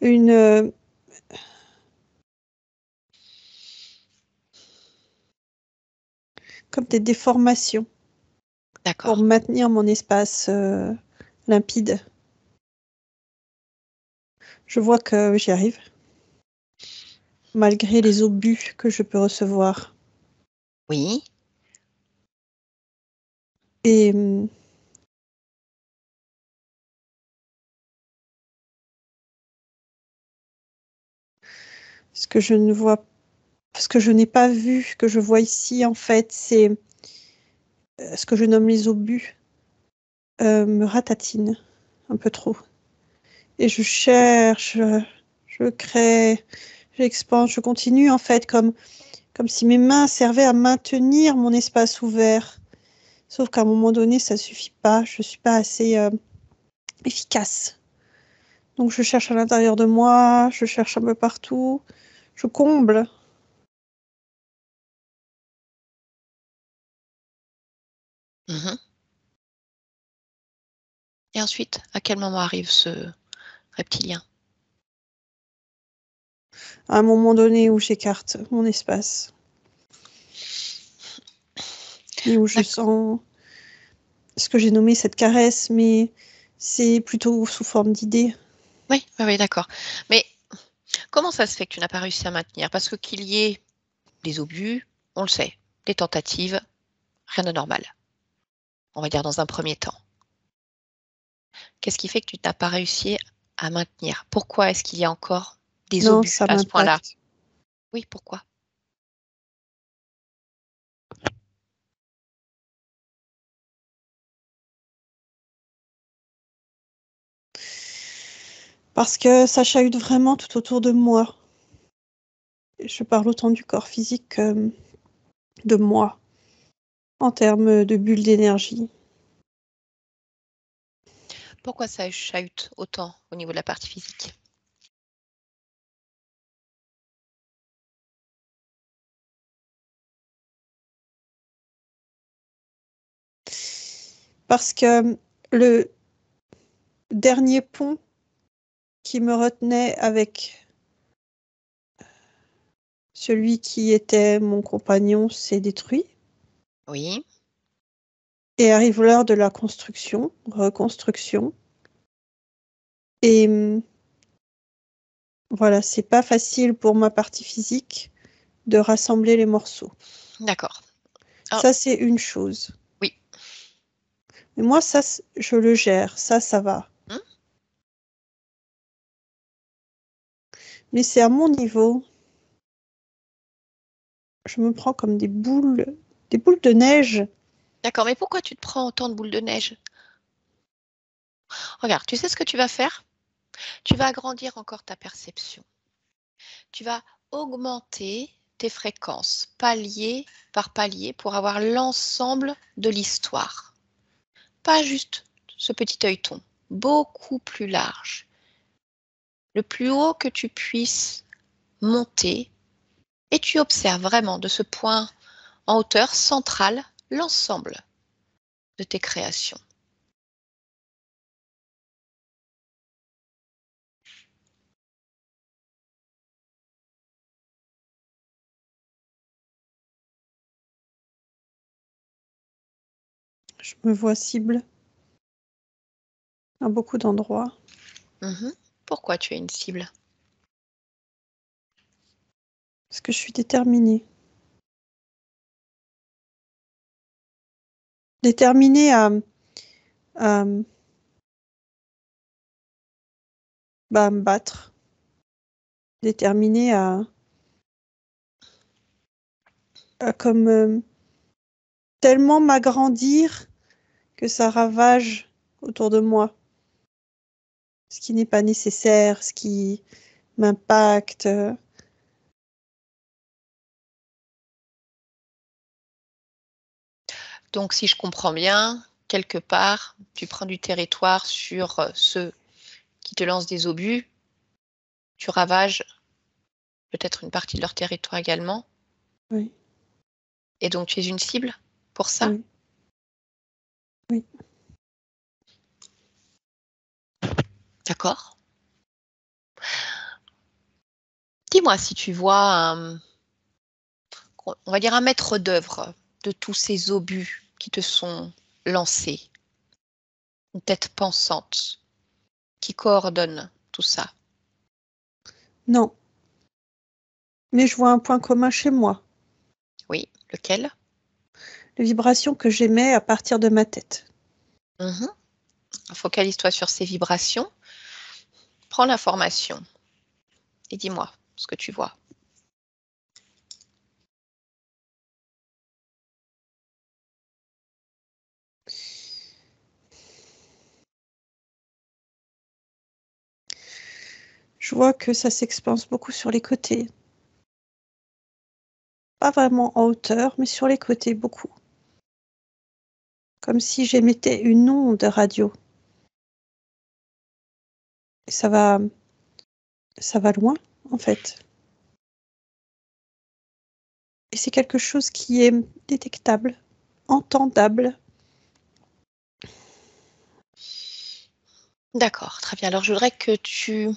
Une comme des déformations pour D'accord. maintenir mon espace limpide. Je vois que j'y arrive, malgré les obus que je peux recevoir. Oui. Et ce que je ne vois, ce que je n'ai pas vu, que je vois ici, en fait, c'est ce que je nomme les obus, me ratatine un peu trop. Et je cherche, je crée, j'expande, je continue, en fait, comme si mes mains servaient à maintenir mon espace ouvert. Sauf qu'à un moment donné, ça suffit pas. Je suis pas assez efficace. Donc je cherche à l'intérieur de moi, je cherche un peu partout, je comble. Mhm. Et ensuite, à quel moment arrive ce reptilien? À un moment donné où j'écarte mon espace et où je D'accord. sens ce que j'ai nommé cette caresse, mais c'est plutôt sous forme d'idée. Oui, oui, oui, d'accord. Mais comment ça se fait que tu n'as pas réussi à maintenir? Parce que qu'il y ait des obus, on le sait, des tentatives, rien de normal, on va dire dans un premier temps. Qu'est-ce qui fait que tu n'as pas réussi à maintenir? Pourquoi est-ce qu'il y a encore des Non, obus ça à ce point-là? m'impacte. Oui, pourquoi? Parce que ça chahute vraiment tout autour de moi. Je parle autant du corps physique de moi en termes de bulles d'énergie. Pourquoi ça chahute autant au niveau de la partie physique? Parce que le dernier pont qui me retenait avec celui qui était mon compagnon s'est détruit. Oui. Et arrive l'heure de la reconstruction. Et voilà, c'est pas facile pour ma partie physique de rassembler les morceaux. D'accord. Ça, c'est une chose. Oui. Mais moi, ça, je le gère. Ça va. Mais c'est à mon niveau. Je me prends comme des boules de neige. D'accord, mais pourquoi tu te prends autant de boules de neige? Regarde, tu sais ce que tu vas faire? Tu vas agrandir encore ta perception. Tu vas augmenter tes fréquences, palier par palier, pour avoir l'ensemble de l'histoire. Pas juste ce petit œilleton, beaucoup plus large. Le plus haut que tu puisses monter, et tu observes vraiment de ce point en hauteur centrale l'ensemble de tes créations. Je me vois cible à beaucoup d'endroits. Pourquoi tu as une cible? Parce que je suis déterminée. Déterminée à me battre. Déterminée à comme tellement m'agrandir que ça ravage autour de moi. Ce qui n'est pas nécessaire, ce qui m'impacte. Donc, si je comprends bien, quelque part, tu prends du territoire sur ceux qui te lancent des obus, tu ravages peut-être une partie de leur territoire également, Oui, et donc tu es une cible pour ça? oui, oui. D'accord. Dis-moi si tu vois on va dire un maître d'œuvre de tous ces obus qui te sont lancés, une tête pensante qui coordonne tout ça. Non. Mais je vois un point commun chez moi. Oui, lequel? Les vibrations que j'émets à partir de ma tête. Focalise-toi sur ces vibrations, prends l'information et dis-moi ce que tu vois. Je vois que ça s'expanse beaucoup sur les côtés. Pas vraiment en hauteur, mais sur les côtés, beaucoup. Comme si j'émettais une onde radio. Et ça va loin, en fait. Et c'est quelque chose qui est détectable, entendable. D'accord, très bien. Alors je voudrais que tu...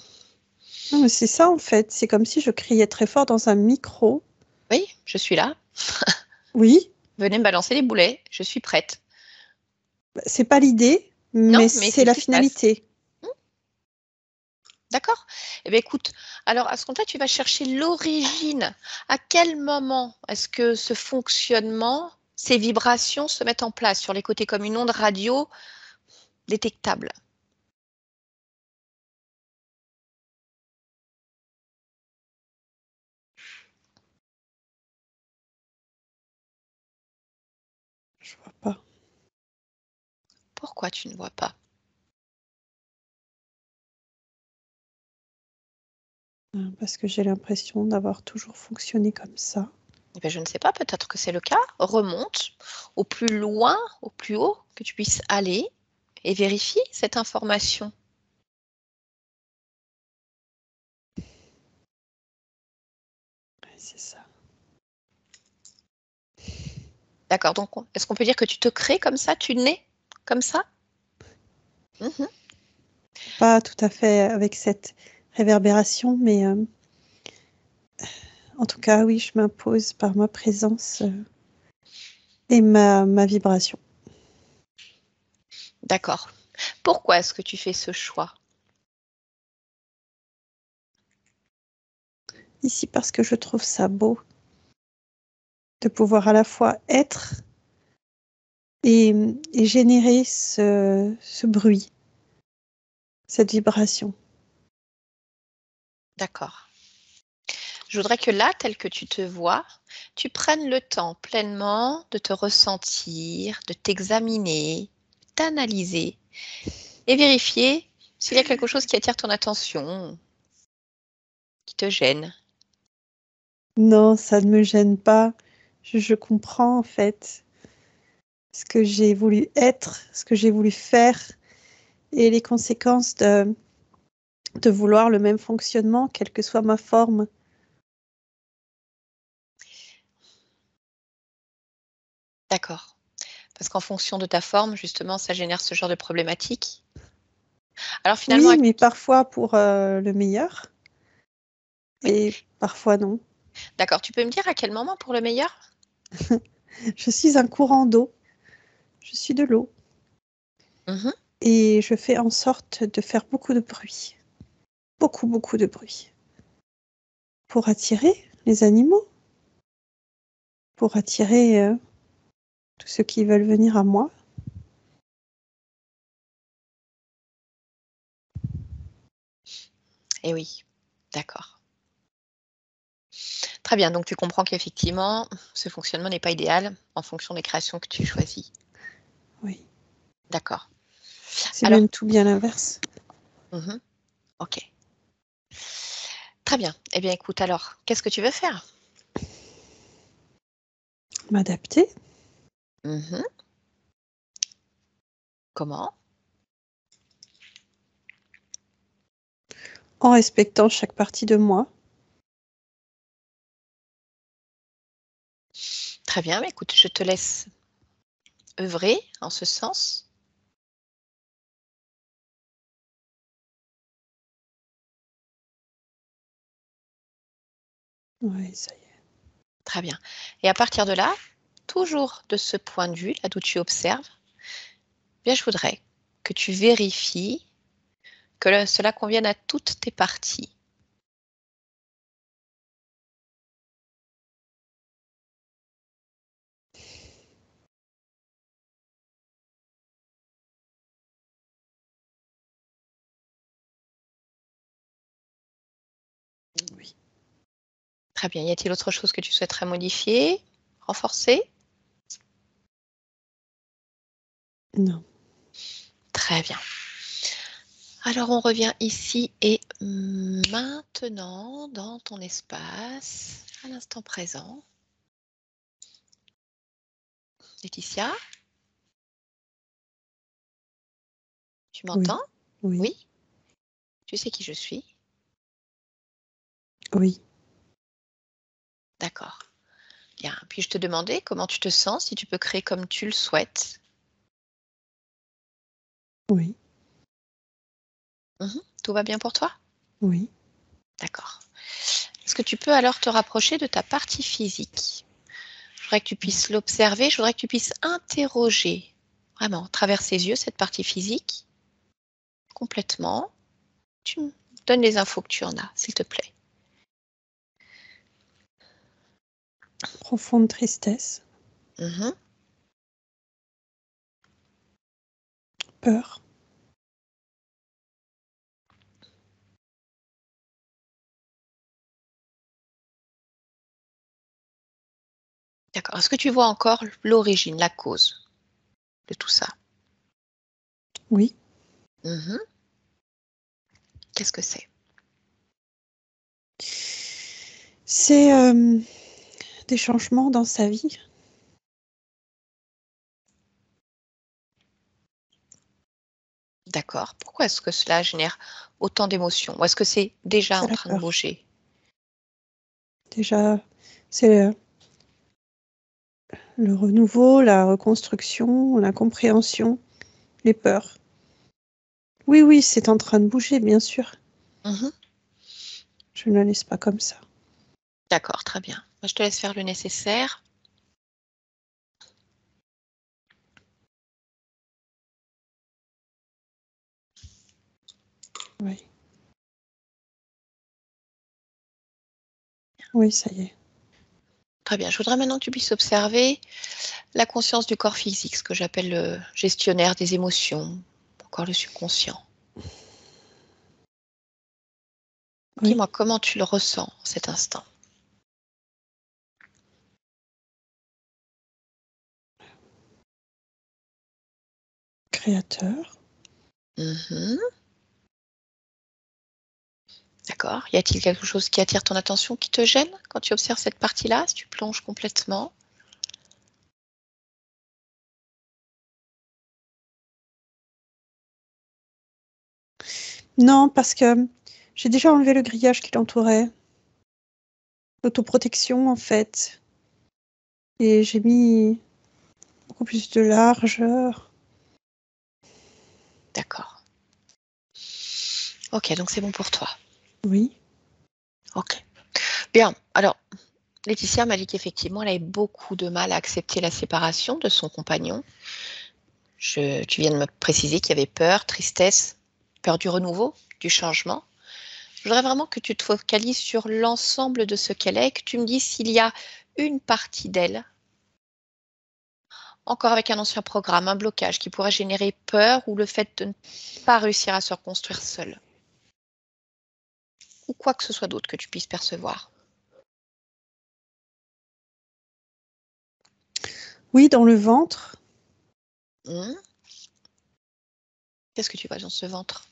Non, mais c'est ça, en fait. C'est comme si je criais très fort dans un micro. Oui, je suis là. Oui, Venez me balancer les boulets, je suis prête. c'est pas l'idée, Non, mais mais c'est c'est ce la qui se passe. finalité. D'accord? Eh bien, écoute, alors à ce compte-là, tu vas chercher l'origine. À quel moment est-ce que ce fonctionnement, ces vibrations se mettent en place sur les côtés comme une onde radio détectable? Je vois pas. Pourquoi tu ne vois pas? Parce que j'ai l'impression d'avoir toujours fonctionné comme ça. Eh bien, je ne sais pas, peut-être que c'est le cas. Remonte au plus loin, au plus haut que tu puisses aller et vérifie cette information. Ouais, c'est ça. D'accord, donc est-ce qu'on peut dire que tu te crées comme ça, tu nais comme ça? Mhm. Pas tout à fait avec cette réverbération, mais en tout cas, oui, je m'impose par ma présence et ma vibration. D'accord. Pourquoi est-ce que tu fais ce choix? Ici, parce que je trouve ça beau de pouvoir à la fois être et générer ce bruit, cette vibration. D'accord. Je voudrais que là, tel que tu te vois, tu prennes le temps pleinement de te ressentir, de t'examiner, d'analyser et vérifier s'il y a quelque chose qui attire ton attention, qui te gêne. Non, ça ne me gêne pas. Je comprends en fait ce que j'ai voulu être, ce que j'ai voulu faire et les conséquences de vouloir le même fonctionnement, quelle que soit ma forme. D'accord. Parce qu'en fonction de ta forme, justement, ça génère ce genre de problématique. Alors finalement, Oui, mais parfois pour le meilleur oui, et parfois non. d'accord. Tu peux me dire à quel moment pour le meilleur? Je suis un courant d'eau, je suis de l'eau Mhm. et je fais en sorte de faire beaucoup de bruit, beaucoup, beaucoup de bruit pour attirer les animaux, pour attirer tous ceux qui veulent venir à moi. Eh oui, d'accord. Très bien, donc tu comprends qu'effectivement, ce fonctionnement n'est pas idéal en fonction des créations que tu choisis. Oui, D'accord. c'est Alors, même tout bien l'inverse. mhm, ok. Très bien. Eh bien, écoute, alors, qu'est-ce que tu veux faire? M'adapter, Mhm. Comment? en respectant chaque partie de moi. Très bien, mais écoute, je te laisse œuvrer en ce sens. Oui, ça y est. Très bien. Et à partir de là, toujours de ce point de vue, là d'où tu observes, bien, je voudrais que tu vérifies que cela convienne à toutes tes parties. Oui. Très bien. Y a-t-il autre chose que tu souhaiterais modifier, renforcer? Non. Très bien. Alors on revient ici et maintenant dans ton espace, à l'instant présent. Laetitia, tu Oui. m'entends? Oui. Oui? Tu sais qui je suis? Oui. D'accord. Bien. Puis-je te demander comment tu te sens, si tu peux créer comme tu le souhaites? Oui. Tout va bien pour toi? Oui. D'accord. Est-ce que tu peux alors te rapprocher de ta partie physique? Je voudrais que tu puisses l'observer, je voudrais que tu puisses interroger, vraiment, à travers ses yeux, cette partie physique, complètement. Tu me donnes les infos que tu en as, s'il te plaît. Profonde tristesse, Mhm. peur, D'accord. Est-ce que tu vois encore l'origine, la cause de tout ça? oui. Mhm. Qu'est-ce que c'est? C'est des changements dans sa vie. D'accord. Pourquoi est-ce que cela génère autant d'émotions? Ou est-ce que c'est déjà C'est en la train de peur. bouger? Déjà, c'est le renouveau, la reconstruction, la compréhension, les peurs. Oui, oui, c'est en train de bouger, bien sûr. Mhm. Je ne la laisse pas comme ça. D'accord, très bien. Je te laisse faire le nécessaire. Oui. Oui, ça y est. Très bien. Je voudrais maintenant que tu puisses observer la conscience du corps physique, ce que j'appelle le gestionnaire des émotions, encore le subconscient. Oui. Dis-moi comment tu le ressens en cet instant. Créateur. Mhm. D'accord. Y a-t-il quelque chose qui attire ton attention, qui te gêne quand tu observes cette partie-là, si tu plonges complètement? Non, parce que j'ai déjà enlevé le grillage qui l'entourait. L'autoprotection, en fait. Et j'ai mis beaucoup plus de largeur. D'accord. Ok, donc c'est bon pour toi. Oui. Ok. Bien. Alors, Laetitia m'a dit qu'effectivement, elle avait beaucoup de mal à accepter la séparation de son compagnon. Tu viens de me préciser qu'il y avait peur, tristesse, peur du renouveau, du changement. Je voudrais vraiment que tu te focalises sur l'ensemble de ce qu'elle est, que tu me dises s'il y a une partie d'elle, encore avec un ancien programme, un blocage qui pourrait générer peur ou le fait de ne pas réussir à se reconstruire seule. Ou quoi que ce soit d'autre que tu puisses percevoir. Oui, dans le ventre. Hmm. Qu'est-ce que tu vois dans ce ventre?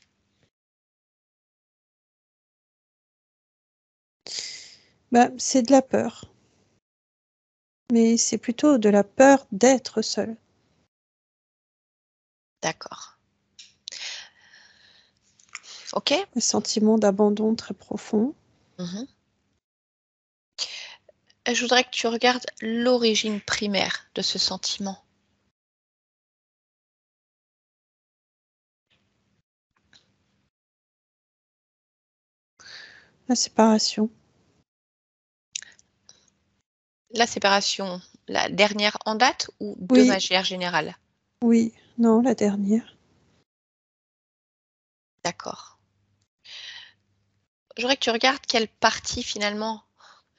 C'est de la peur. Mais c'est plutôt de la peur d'être seule. D'accord. Ok. Un sentiment d'abandon très profond. Mhm. Je voudrais que tu regardes l'origine primaire de ce sentiment. La séparation. La séparation, la dernière en date ou de Oui, manière générale? oui, non, la dernière. D'accord. Je voudrais que tu regardes quelle partie finalement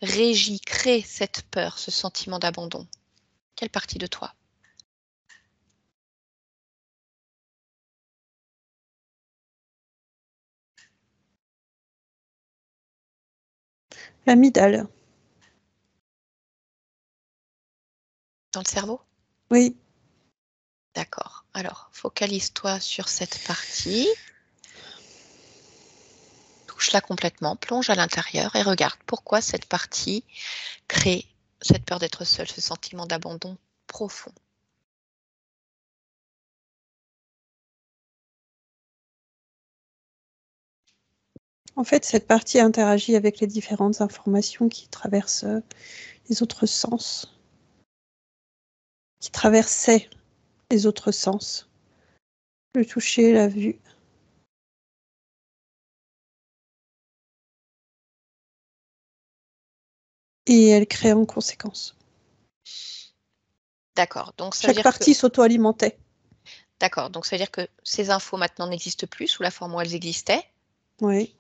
régit, crée cette peur, ce sentiment d'abandon. Quelle partie de toi? L'amygdale. Dans le cerveau? Oui, D'accord. Alors, focalise-toi sur cette partie. Touche-la complètement, plonge à l'intérieur et regarde pourquoi cette partie crée cette peur d'être seule, ce sentiment d'abandon profond. en fait, cette partie interagit avec les différentes informations qui traversent les autres sens, qui traversaient les autres sens. Le toucher, la vue. Et elle crée en conséquence. D'accord. Donc ça veut Chaque dire que partie s'auto-alimentait. d'accord. Donc ça veut dire que ces infos maintenant n'existent plus sous la forme où elles existaient. Oui,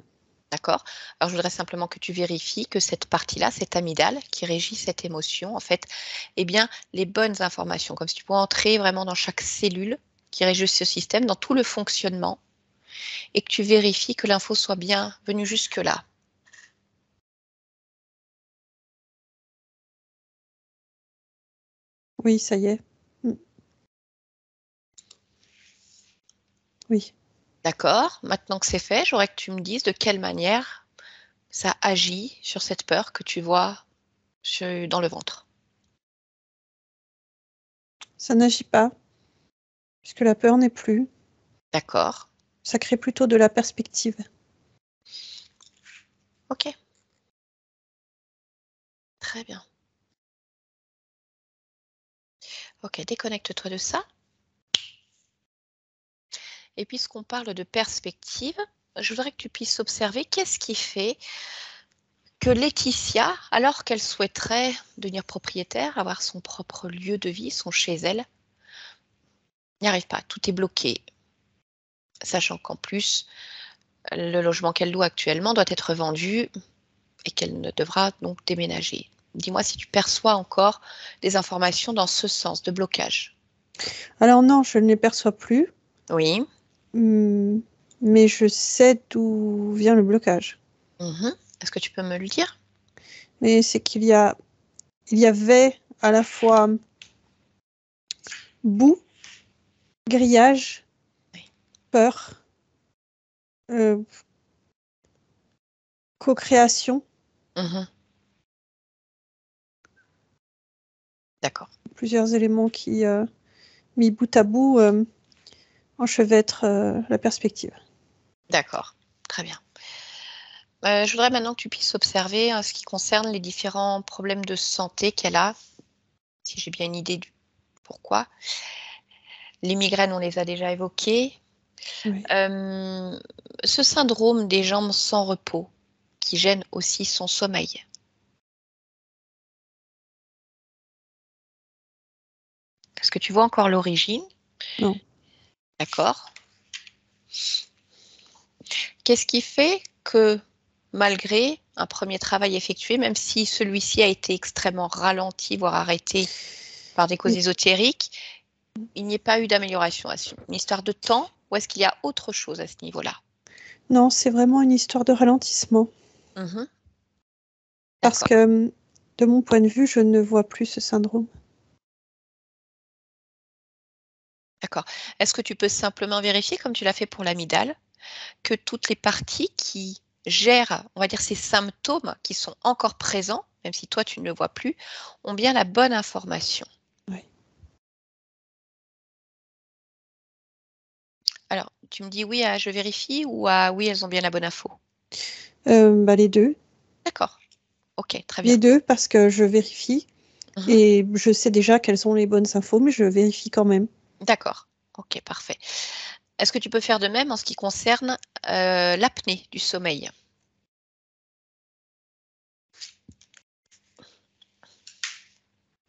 D'accord. Alors, je voudrais simplement que tu vérifies que cette partie-là, cette amygdale qui régit cette émotion, en fait, eh bien, les bonnes informations, comme si tu pouvais entrer vraiment dans chaque cellule qui régit ce système, dans tout le fonctionnement, et que tu vérifies que l'info soit bien venue jusque-là. oui, ça y est. Mm. Oui. D'accord. Maintenant que c'est fait, j'aurais que tu me dises de quelle manière ça agit sur cette peur que tu vois dans le ventre. Ça n'agit pas, puisque la peur n'est plus. D'accord. Ça crée plutôt de la perspective. Ok. Très bien. Ok, déconnecte-toi de ça. Et puisqu'on parle de perspective, je voudrais que tu puisses observer qu'est-ce qui fait que Laetitia, alors qu'elle souhaiterait devenir propriétaire, avoir son propre lieu de vie, son chez elle, n'y arrive pas. Tout est bloqué. Sachant qu'en plus, le logement qu'elle loue actuellement doit être vendu et qu'elle ne devra donc déménager. Dis-moi si tu perçois encore des informations dans ce sens de blocage. Alors non, je ne les perçois plus, Oui. mais je sais d'où vient le blocage. Est-ce que tu peux me le dire? Mais c'est qu'il y avait à la fois boue, grillage, Oui. peur, co-création. D'accord. Plusieurs éléments qui, mis bout à bout, enchevêtrent la perspective. D'accord. Très bien. Je voudrais maintenant que tu puisses observer ce qui concerne les différents problèmes de santé qu'elle a, si j'ai bien une idée du pourquoi. Les migraines, on les a déjà évoquées. Oui. Ce syndrome des jambes sans repos qui gêne aussi son sommeil. Est-ce que tu vois encore l'origine? Non. D'accord. Qu'est-ce qui fait que malgré un premier travail effectué, même si celui-ci a été extrêmement ralenti, voire arrêté par des causes ésotériques, il n'y ait pas eu d'amélioration? Est-ce une histoire de temps ou est-ce qu'il y a autre chose à ce niveau-là? Non, c'est vraiment une histoire de ralentissement. Parce D'accord. que, de mon point de vue, je ne vois plus ce syndrome. D'accord. Est-ce que tu peux simplement vérifier, comme tu l'as fait pour l'amygdale, que toutes les parties qui gèrent, on va dire, ces symptômes qui sont encore présents, même si toi tu ne le vois plus, ont bien la bonne information? Oui. Alors, tu me dis oui à je vérifie ou à oui, elles ont bien la bonne info? Les deux. D'accord. Ok, très bien. Les deux, parce que je vérifie. Et je sais déjà quelles sont les bonnes infos, mais je vérifie quand même. D'accord. Ok, parfait. Est-ce que tu peux faire de même en ce qui concerne l'apnée du sommeil?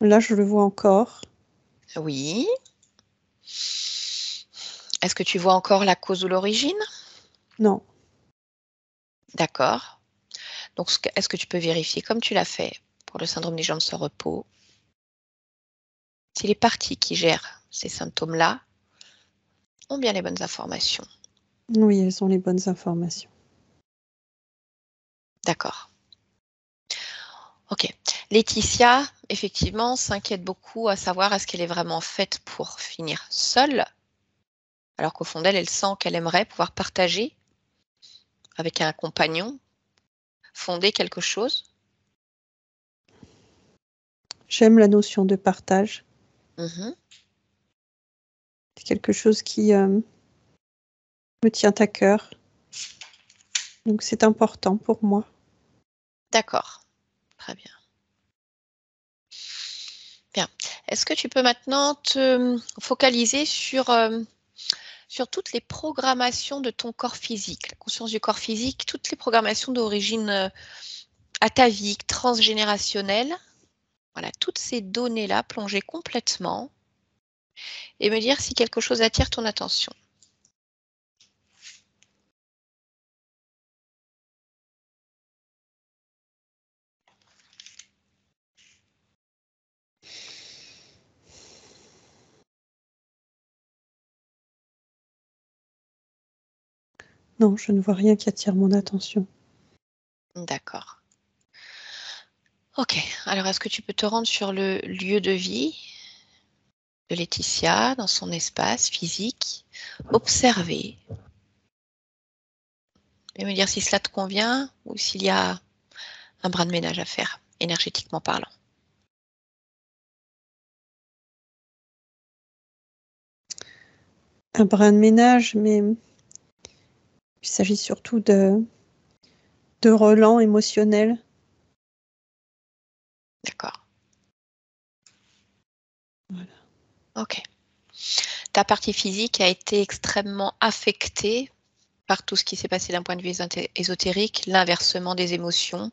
Là, je le vois encore. Oui. Est-ce que tu vois encore la cause ou l'origine? Non. D'accord. Donc, est-ce que tu peux vérifier, comme tu l'as fait pour le syndrome des jambes sans repos, si les parties qui gèrent ces symptômes-là ont bien les bonnes informations? Oui, elles ont les bonnes informations. D'accord. Ok. Laetitia, effectivement, s'inquiète beaucoup à savoir est-ce qu'elle est vraiment faite pour finir seule, alors qu'au fond d'elle, elle sent qu'elle aimerait pouvoir partager avec un compagnon, fonder quelque chose. J'aime la notion de partage. C'est C'est quelque chose qui me tient à cœur. Donc, c'est important pour moi. D'accord. Très bien. Bien. Est-ce que tu peux maintenant te focaliser sur toutes les programmations de ton corps physique, la conscience du corps physique, toutes les programmations d'origine atavique, transgénérationnelle, voilà, toutes ces données-là plongées complètement et me dire si quelque chose attire ton attention. Non, je ne vois rien qui attire mon attention. D'accord. Ok, alors est-ce que tu peux te rendre sur le lieu de vie de Laetitia, dans son espace physique, observer et me dire si cela te convient ou s'il y a un bras de ménage à faire. énergétiquement parlant. Un brin de ménage, mais il s'agit surtout de relents émotionnels. D'accord. Voilà. Ok. Ta partie physique a été extrêmement affectée par tout ce qui s'est passé d'un point de vue ésotérique, l'inversement des émotions,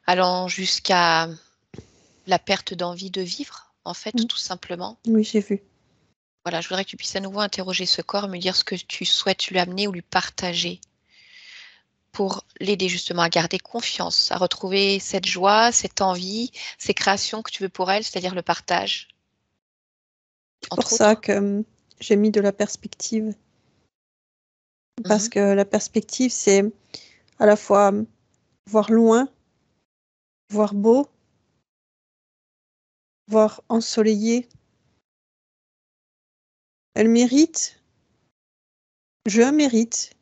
allant jusqu'à la perte d'envie de vivre, en fait, tout simplement. Oui, j'ai vu. Voilà, je voudrais que tu puisses à nouveau interroger ce corps, me dire ce que tu souhaites lui amener ou lui partager pour l'aider justement à garder confiance, à retrouver cette joie, cette envie, ces créations que tu veux pour elle, c'est-à-dire le partage. C'est pour ça que j'ai mis de la perspective. Parce que la perspective, c'est à la fois voir loin, voir beau, voir ensoleillé. Elle mérite, je mérite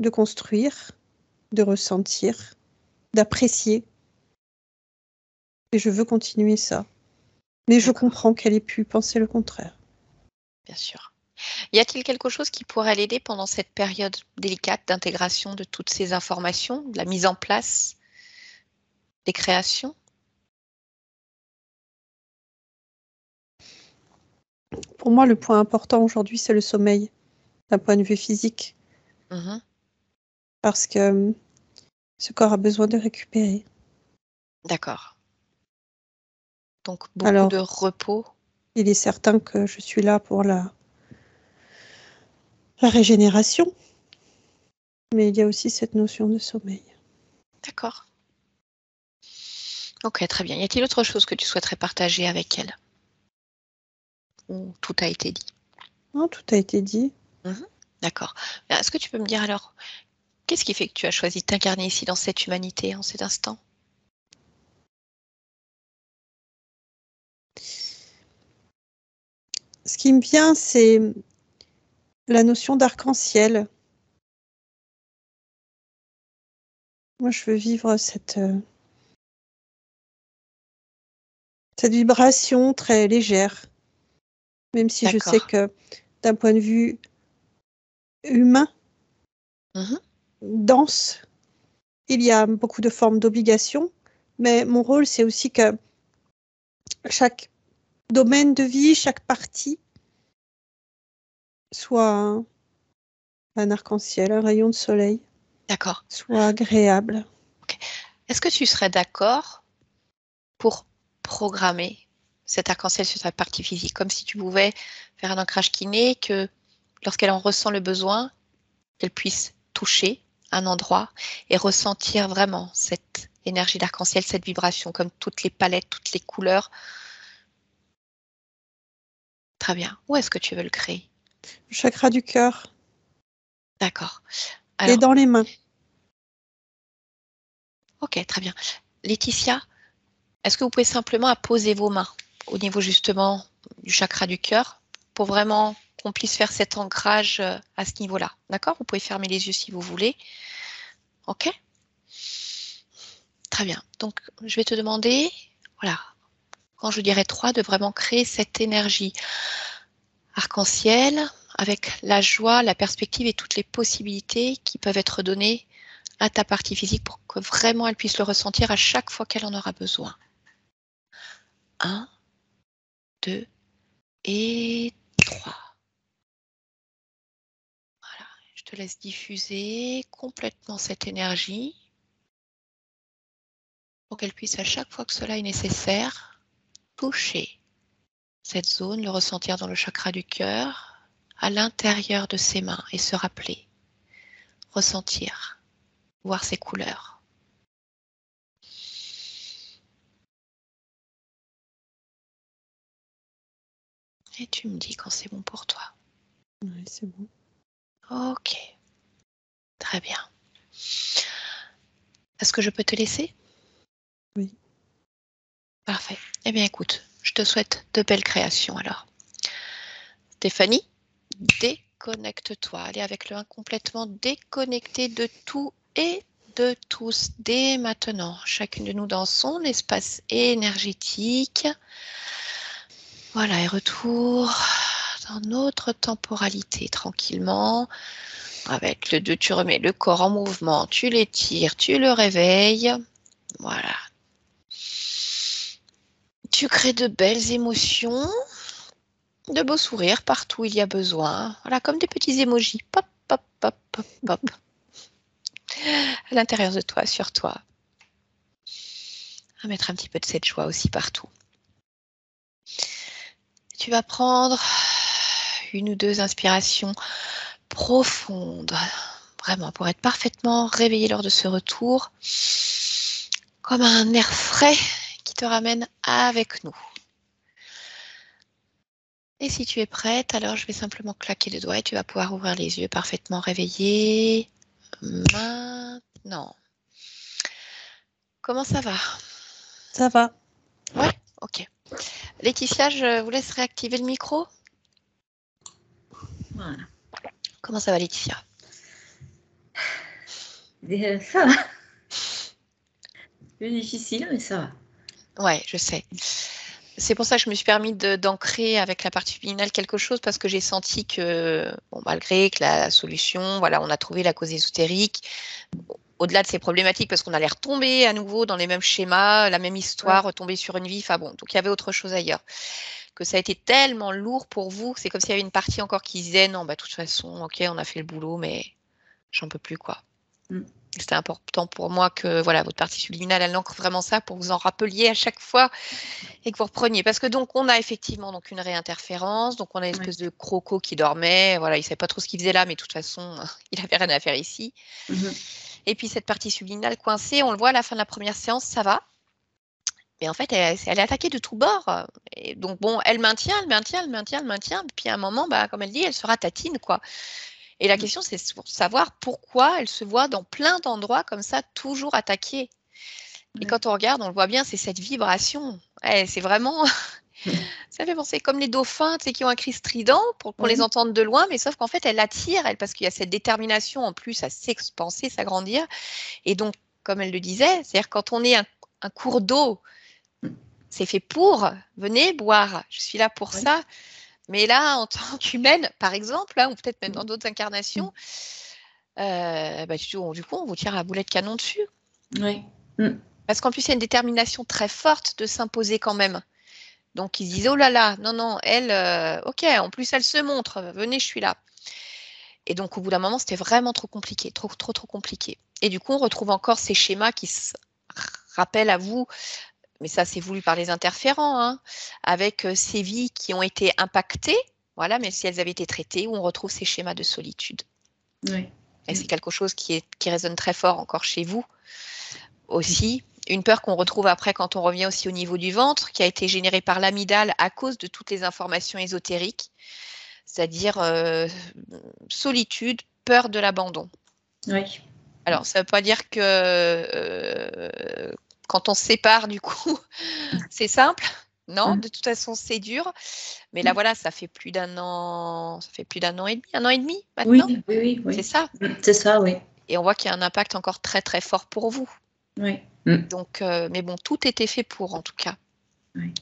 de construire, de ressentir, d'apprécier. Et je veux continuer ça. Mais je comprends qu'elle ait pu penser le contraire. Bien sûr. Y a-t-il quelque chose qui pourrait l'aider pendant cette période délicate d'intégration de toutes ces informations, de la mise en place des créations? Pour moi, le point important aujourd'hui, c'est le sommeil, d'un point de vue physique. Parce que ce corps a besoin de récupérer. D'accord. Donc, beaucoup de repos. Il est certain que je suis là pour la régénération. Mais il y a aussi cette notion de sommeil. D'accord. Ok, très bien. Y a-t-il autre chose que tu souhaiterais partager avec elle? Ou tout a été dit? Non, tout a été dit. D'accord. Est-ce que tu peux me dire alors, qu'est-ce qui fait que tu as choisi de t'incarner ici dans cette humanité en cet instant? Ce qui me vient, c'est la notion d'arc-en-ciel. Moi, je veux vivre cette vibration très légère. Même si je sais que d'un point de vue humain, dense, il y a beaucoup de formes d'obligation. Mais mon rôle, c'est aussi que chaque domaine de vie, chaque partie soit un arc-en-ciel, un rayon de soleil. D'accord. Soit agréable. Okay. Est-ce que tu serais d'accord pour programmer cet arc-en-ciel sur ta partie physique, comme si tu pouvais faire un ancrage kiné, que lorsqu'elle en ressent le besoin, qu'elle puisse toucher un endroit et ressentir vraiment cette énergie d'arc-en-ciel, cette vibration, comme toutes les palettes, toutes les couleurs. Très bien. Où est-ce que tu veux le créer? Le chakra du cœur. D'accord. Et dans les mains. Ok, très bien. Laetitia, est-ce que vous pouvez simplement poser vos mains au niveau justement du chakra du cœur pour vraiment qu'on puisse faire cet ancrage à ce niveau-là. D'accord? Vous pouvez fermer les yeux si vous voulez. Ok? Très bien. Donc, je vais te demander, voilà, quand je dirai 3, de vraiment créer cette énergie arc-en-ciel avec la joie, la perspective et toutes les possibilités qui peuvent être données à ta partie physique pour que vraiment elle puisse le ressentir à chaque fois qu'elle en aura besoin. 1, 2 et 3. Voilà, je te laisse diffuser complètement cette énergie pour qu'elle puisse à chaque fois que cela est nécessaire toucher cette zone, le ressentir dans le chakra du cœur, à l'intérieur de ses mains et se rappeler, ressentir, voir ses couleurs. Et tu me dis quand c'est bon pour toi. Oui, c'est bon. Ok, très bien. Est-ce que je peux te laisser? Oui. Parfait. Eh bien écoute, je te souhaite de belles créations alors. Stéphanie, déconnecte-toi. Allez avec le 1 complètement déconnecté de tout et de tous dès maintenant, chacune de nous dans son espace énergétique. Voilà, et retour dans notre temporalité tranquillement. Avec le 2, tu remets le corps en mouvement, tu l'étires, tu le réveilles. Voilà. Tu crées de belles émotions, de beaux sourires partout où il y a besoin. Voilà, comme des petits émojis. Pop, pop, pop, pop, pop. À l'intérieur de toi, sur toi. À mettre un petit peu de cette joie aussi partout. Tu vas prendre 1 ou 2 inspirations profondes, vraiment pour être parfaitement réveillé lors de ce retour, comme un air frais qui te ramène avec nous. Et si tu es prête, alors je vais simplement claquer les doigts et tu vas pouvoir ouvrir les yeux parfaitement réveillés. Maintenant. Comment ça va? Ça va. Ouais, ok. Laetitia, je vous laisse réactiver le micro. Voilà. Comment ça va, Laetitia? Ça va. C'est difficile, mais ça va. Ouais, je sais. C'est pour ça que je me suis permis d'ancrer avec la partie subliminale quelque chose, parce que j'ai senti que, bon, malgré que la solution, voilà, on a trouvé la cause ésotérique, au-delà de ces problématiques, parce qu'on allait retomber à nouveau dans les mêmes schémas, la même histoire, retomber sur une vie, enfin bon, donc il y avait autre chose ailleurs. Que ça a été tellement lourd pour vous, c'est comme s'il y avait une partie encore qui disait, non, bah, de toute façon, ok, on a fait le boulot, mais j'en peux plus, quoi. C'était important pour moi que voilà, votre partie subliminale, elle ancre vraiment ça pour vous en rappeliez à chaque fois et que vous repreniez. Parce que donc, on a effectivement donc une réinterférence, donc on a une espèce de croco qui dormait, voilà, il ne savait pas trop ce qu'il faisait là, mais de toute façon, il n'avait rien à faire ici. Et puis cette partie subliminale coincée, on le voit à la fin de la première séance, ça va. Mais en fait, elle est attaquée de tous bords. Et donc, bon, elle maintient. Puis à un moment, bah, comme elle dit, elle se ratatine, quoi. Et la question, c'est pour savoir pourquoi elle se voit dans plein d'endroits comme ça, toujours attaquée. Et quand on regarde, on le voit bien, c'est cette vibration. C'est vraiment... Ça fait penser comme les dauphins, tu sais, qui ont un cri strident pour qu'on les entende de loin, mais sauf qu'en fait, elle attire, parce qu'il y a cette détermination en plus à s'expanser, s'agrandir. Et donc, comme elle le disait, c'est-à-dire quand on est un cours d'eau, c'est fait pour, venez boire, je suis là pour ça. Mais là, en tant qu'humaine, par exemple, ou peut-être même dans d'autres incarnations, bah, du coup, on vous tire à boulet de canon dessus. Oui. Parce qu'en plus, il y a une détermination très forte de s'imposer quand même. Donc, ils se disent, oh là là, non, elle, ok, en plus, elle se montre, venez, je suis là. Et donc, au bout d'un moment, c'était vraiment trop compliqué, trop compliqué. Et du coup, on retrouve encore ces schémas qui se rappellent à vous, mais ça, c'est voulu par les interférents, avec ces vies qui ont été impactées, voilà, mais si elles avaient été traitées, où on retrouve ces schémas de solitude. Oui. Et c'est quelque chose qui résonne très fort encore chez vous aussi. Une peur qu'on retrouve après quand on revient aussi au niveau du ventre, qui a été générée par l'amygdale à cause de toutes les informations ésotériques, c'est-à-dire solitude, peur de l'abandon. Oui. Alors, ça ne veut pas dire que quand on se sépare, du coup, c'est simple. Non, de toute façon, c'est dur. Mais là, voilà, ça fait plus d'1 an, ça fait plus d'1 an et demi, 1 an et demi maintenant. Oui. C'est ça. C'est ça, oui. Et on voit qu'il y a un impact encore très, très fort pour vous. Oui. Donc, mais bon, tout était fait pour, en tout cas.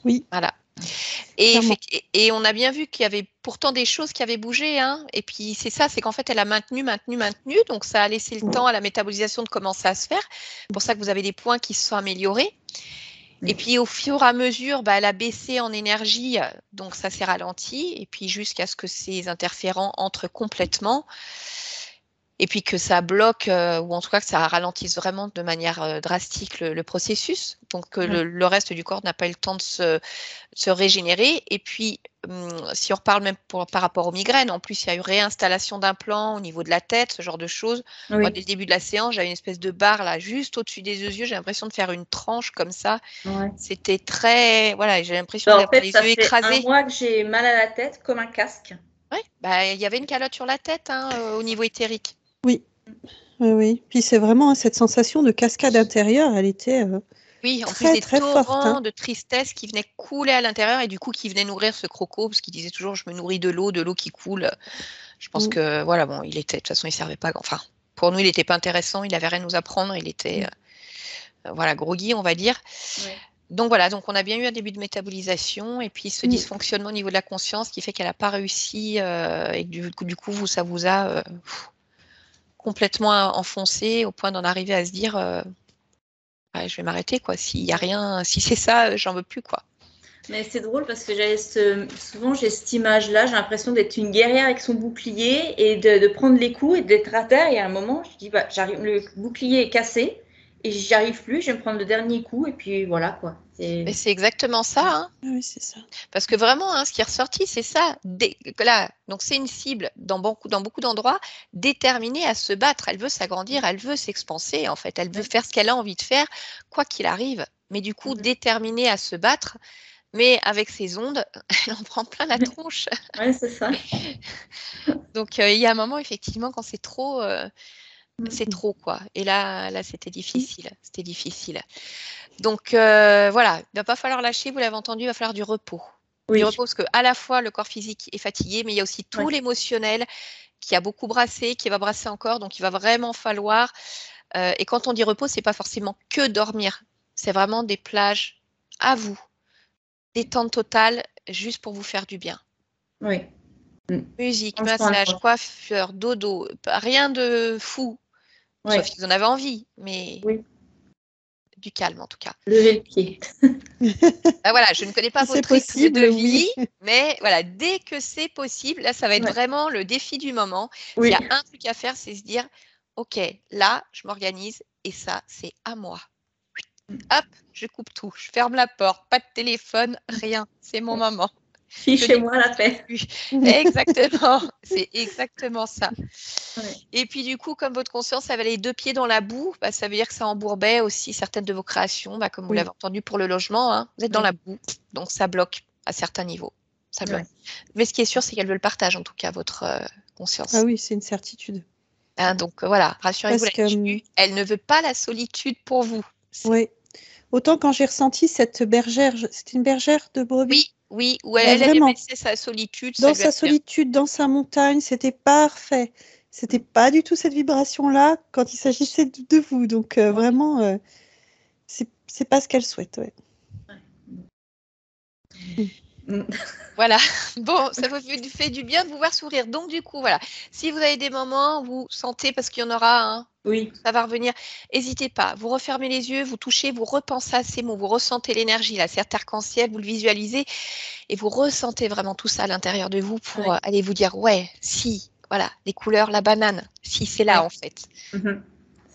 Oui. Voilà. Et on a bien vu qu'il y avait pourtant des choses qui avaient bougé. Et puis, c'est ça, c'est qu'en fait, elle a maintenu. Donc, ça a laissé le temps à la métabolisation de commencer à se faire. C'est pour ça que vous avez des points qui se sont améliorés. Et puis, au fur et à mesure, elle a baissé en énergie. Donc, ça s'est ralenti. Et puis, jusqu'à ce que ces interférents entrent complètement. Et puis que ça bloque, ou en tout cas que ça ralentisse vraiment de manière drastique le processus. Donc que le reste du corps n'a pas eu le temps de se régénérer. Et puis, si on reparle même par rapport aux migraines, en plus, il y a eu réinstallation d'implants au niveau de la tête, ce genre de choses. Moi, dès le début de la séance, j'avais une espèce de barre là, juste au-dessus des yeux. J'ai l'impression de faire une tranche comme ça. C'était très... Voilà, j'ai l'impression d'avoir les yeux écrasés. Ça fait 1 mois que j'ai mal à la tête, comme un casque. Oui, il y avait une calotte sur la tête au niveau éthérique. Oui. Puis c'est vraiment cette sensation de cascade intérieure, elle était oui, en très, plus des très torrents forte. de tristesse qui venaient couler à l'intérieur et du coup qui venaient nourrir ce croco, parce qu'il disait toujours je me nourris de l'eau qui coule. Je pense que voilà, bon, il était, de toute façon, il servait pas, enfin, pour nous, il n'était pas intéressant, il n'avait rien à nous apprendre, il était voilà, groggy, on va dire. Ouais. Donc voilà, donc on a bien eu un début de métabolisation et puis ce dysfonctionnement au niveau de la conscience qui fait qu'elle n'a pas réussi et que du coup, ça vous a complètement enfoncé au point d'en arriver à se dire je vais m'arrêter, quoi. S'il y a rien, si c'est ça, j'en veux plus, quoi. Mais c'est drôle parce que souvent j'ai cette image-là, j'ai l'impression d'être une guerrière avec son bouclier et de prendre les coups et d'être à terre. Et à un moment, je dis, j'arrive, le bouclier est cassé et j'y arrive plus, je vais me prendre le dernier coup et puis voilà, quoi. Mais c'est exactement ça, hein. Oui, c'est ça. Parce que vraiment, hein, ce qui est ressorti, c'est ça. Là, donc c'est une cible dans beaucoup d'endroits déterminée à se battre. Elle veut s'agrandir, elle veut s'expanser, en fait. Elle veut faire ce qu'elle a envie de faire, quoi qu'il arrive. Mais du coup, déterminée à se battre. Mais avec ses ondes, elle en prend plein la tronche. Oui, c'est ça. Donc, il y a un moment, effectivement, quand c'est trop, quoi. Et là c'était difficile. C'était difficile. Donc, voilà, il ne va pas falloir lâcher, vous l'avez entendu, il va falloir du repos. Oui. Du repos, parce qu'à la fois, le corps physique est fatigué, mais il y a aussi tout l'émotionnel qui a beaucoup brassé, qui va brasser encore. Donc, il va vraiment falloir... et quand on dit repos, ce n'est pas forcément que dormir. C'est vraiment des plages à vous. Détente totale, juste pour vous faire du bien. Oui. Musique, massage, coiffeur, dodo, rien de fou. Sauf si vous en avez envie, mais du calme en tout cas. Levez le pied. Voilà, je ne connais pas votre rythme de vie, mais voilà, dès que c'est possible, là, ça va être vraiment le défi du moment. S'il y a un truc à faire, c'est se dire, OK, là, je m'organise et ça, c'est à moi. Hop, je coupe tout, je ferme la porte, pas de téléphone, rien, c'est mon moment. Fichez-moi la paix. Exactement, c'est exactement ça. Et puis du coup, comme votre conscience avait les deux pieds dans la boue, ça veut dire que ça embourbait aussi certaines de vos créations, comme vous l'avez entendu pour le logement, hein, vous êtes dans la boue, donc ça bloque à certains niveaux. Ça bloque. Mais ce qui est sûr, c'est qu'elle veut le partage, en tout cas, votre conscience. Ah oui, c'est une certitude. Hein, donc voilà, rassurez-vous là-dessus, elle ne veut pas la solitude pour vous. Oui. Autant quand j'ai ressenti cette bergère, c'était une bergère de brebis. Oui, où elle aimait sa solitude. Dans sa solitude, dans sa montagne, c'était parfait. C'était pas du tout cette vibration-là quand il s'agissait de vous. Donc vraiment, c'est pas ce qu'elle souhaite. Voilà, bon, ça vous fait du bien de vous voir sourire. Donc du coup, voilà, si vous avez des moments où vous sentez, parce qu'il y en aura, ça va revenir, n'hésitez pas, vous refermez les yeux, vous touchez, vous repensez à ces mots, vous ressentez l'énergie, là, cet arc-en-ciel, vous le visualisez et vous ressentez vraiment tout ça à l'intérieur de vous pour aller vous dire, ouais, si, voilà, les couleurs, la banane, si, c'est là en fait.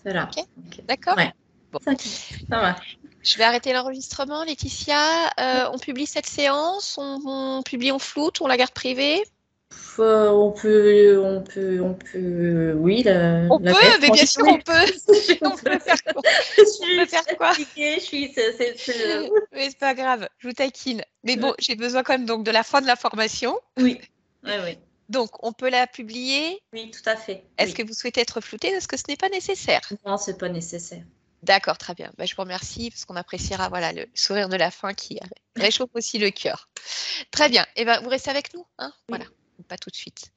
C'est là. Okay. D'accord. Bon. Ça marche. Je vais arrêter l'enregistrement, Laetitia. On publie cette séance, on publie en floute, on la garde privée. On peut, oui. On peut, mais bien sûr, on peut. On peut faire quoi? On peut faire quoi? Mais c'est pas grave, je vous taquine. Mais bon, j'ai besoin quand même donc de la fin de la formation. Oui. Donc, on peut la publier? Oui, tout à fait. Est-ce que vous souhaitez être flouté? Est-ce que ce n'est pas nécessaire? Non, c'est pas nécessaire. D'accord, très bien. Je vous remercie parce qu'on appréciera le sourire de la fin qui réchauffe aussi le cœur. Très bien. Et vous restez avec nous, hein? Voilà, pas tout de suite.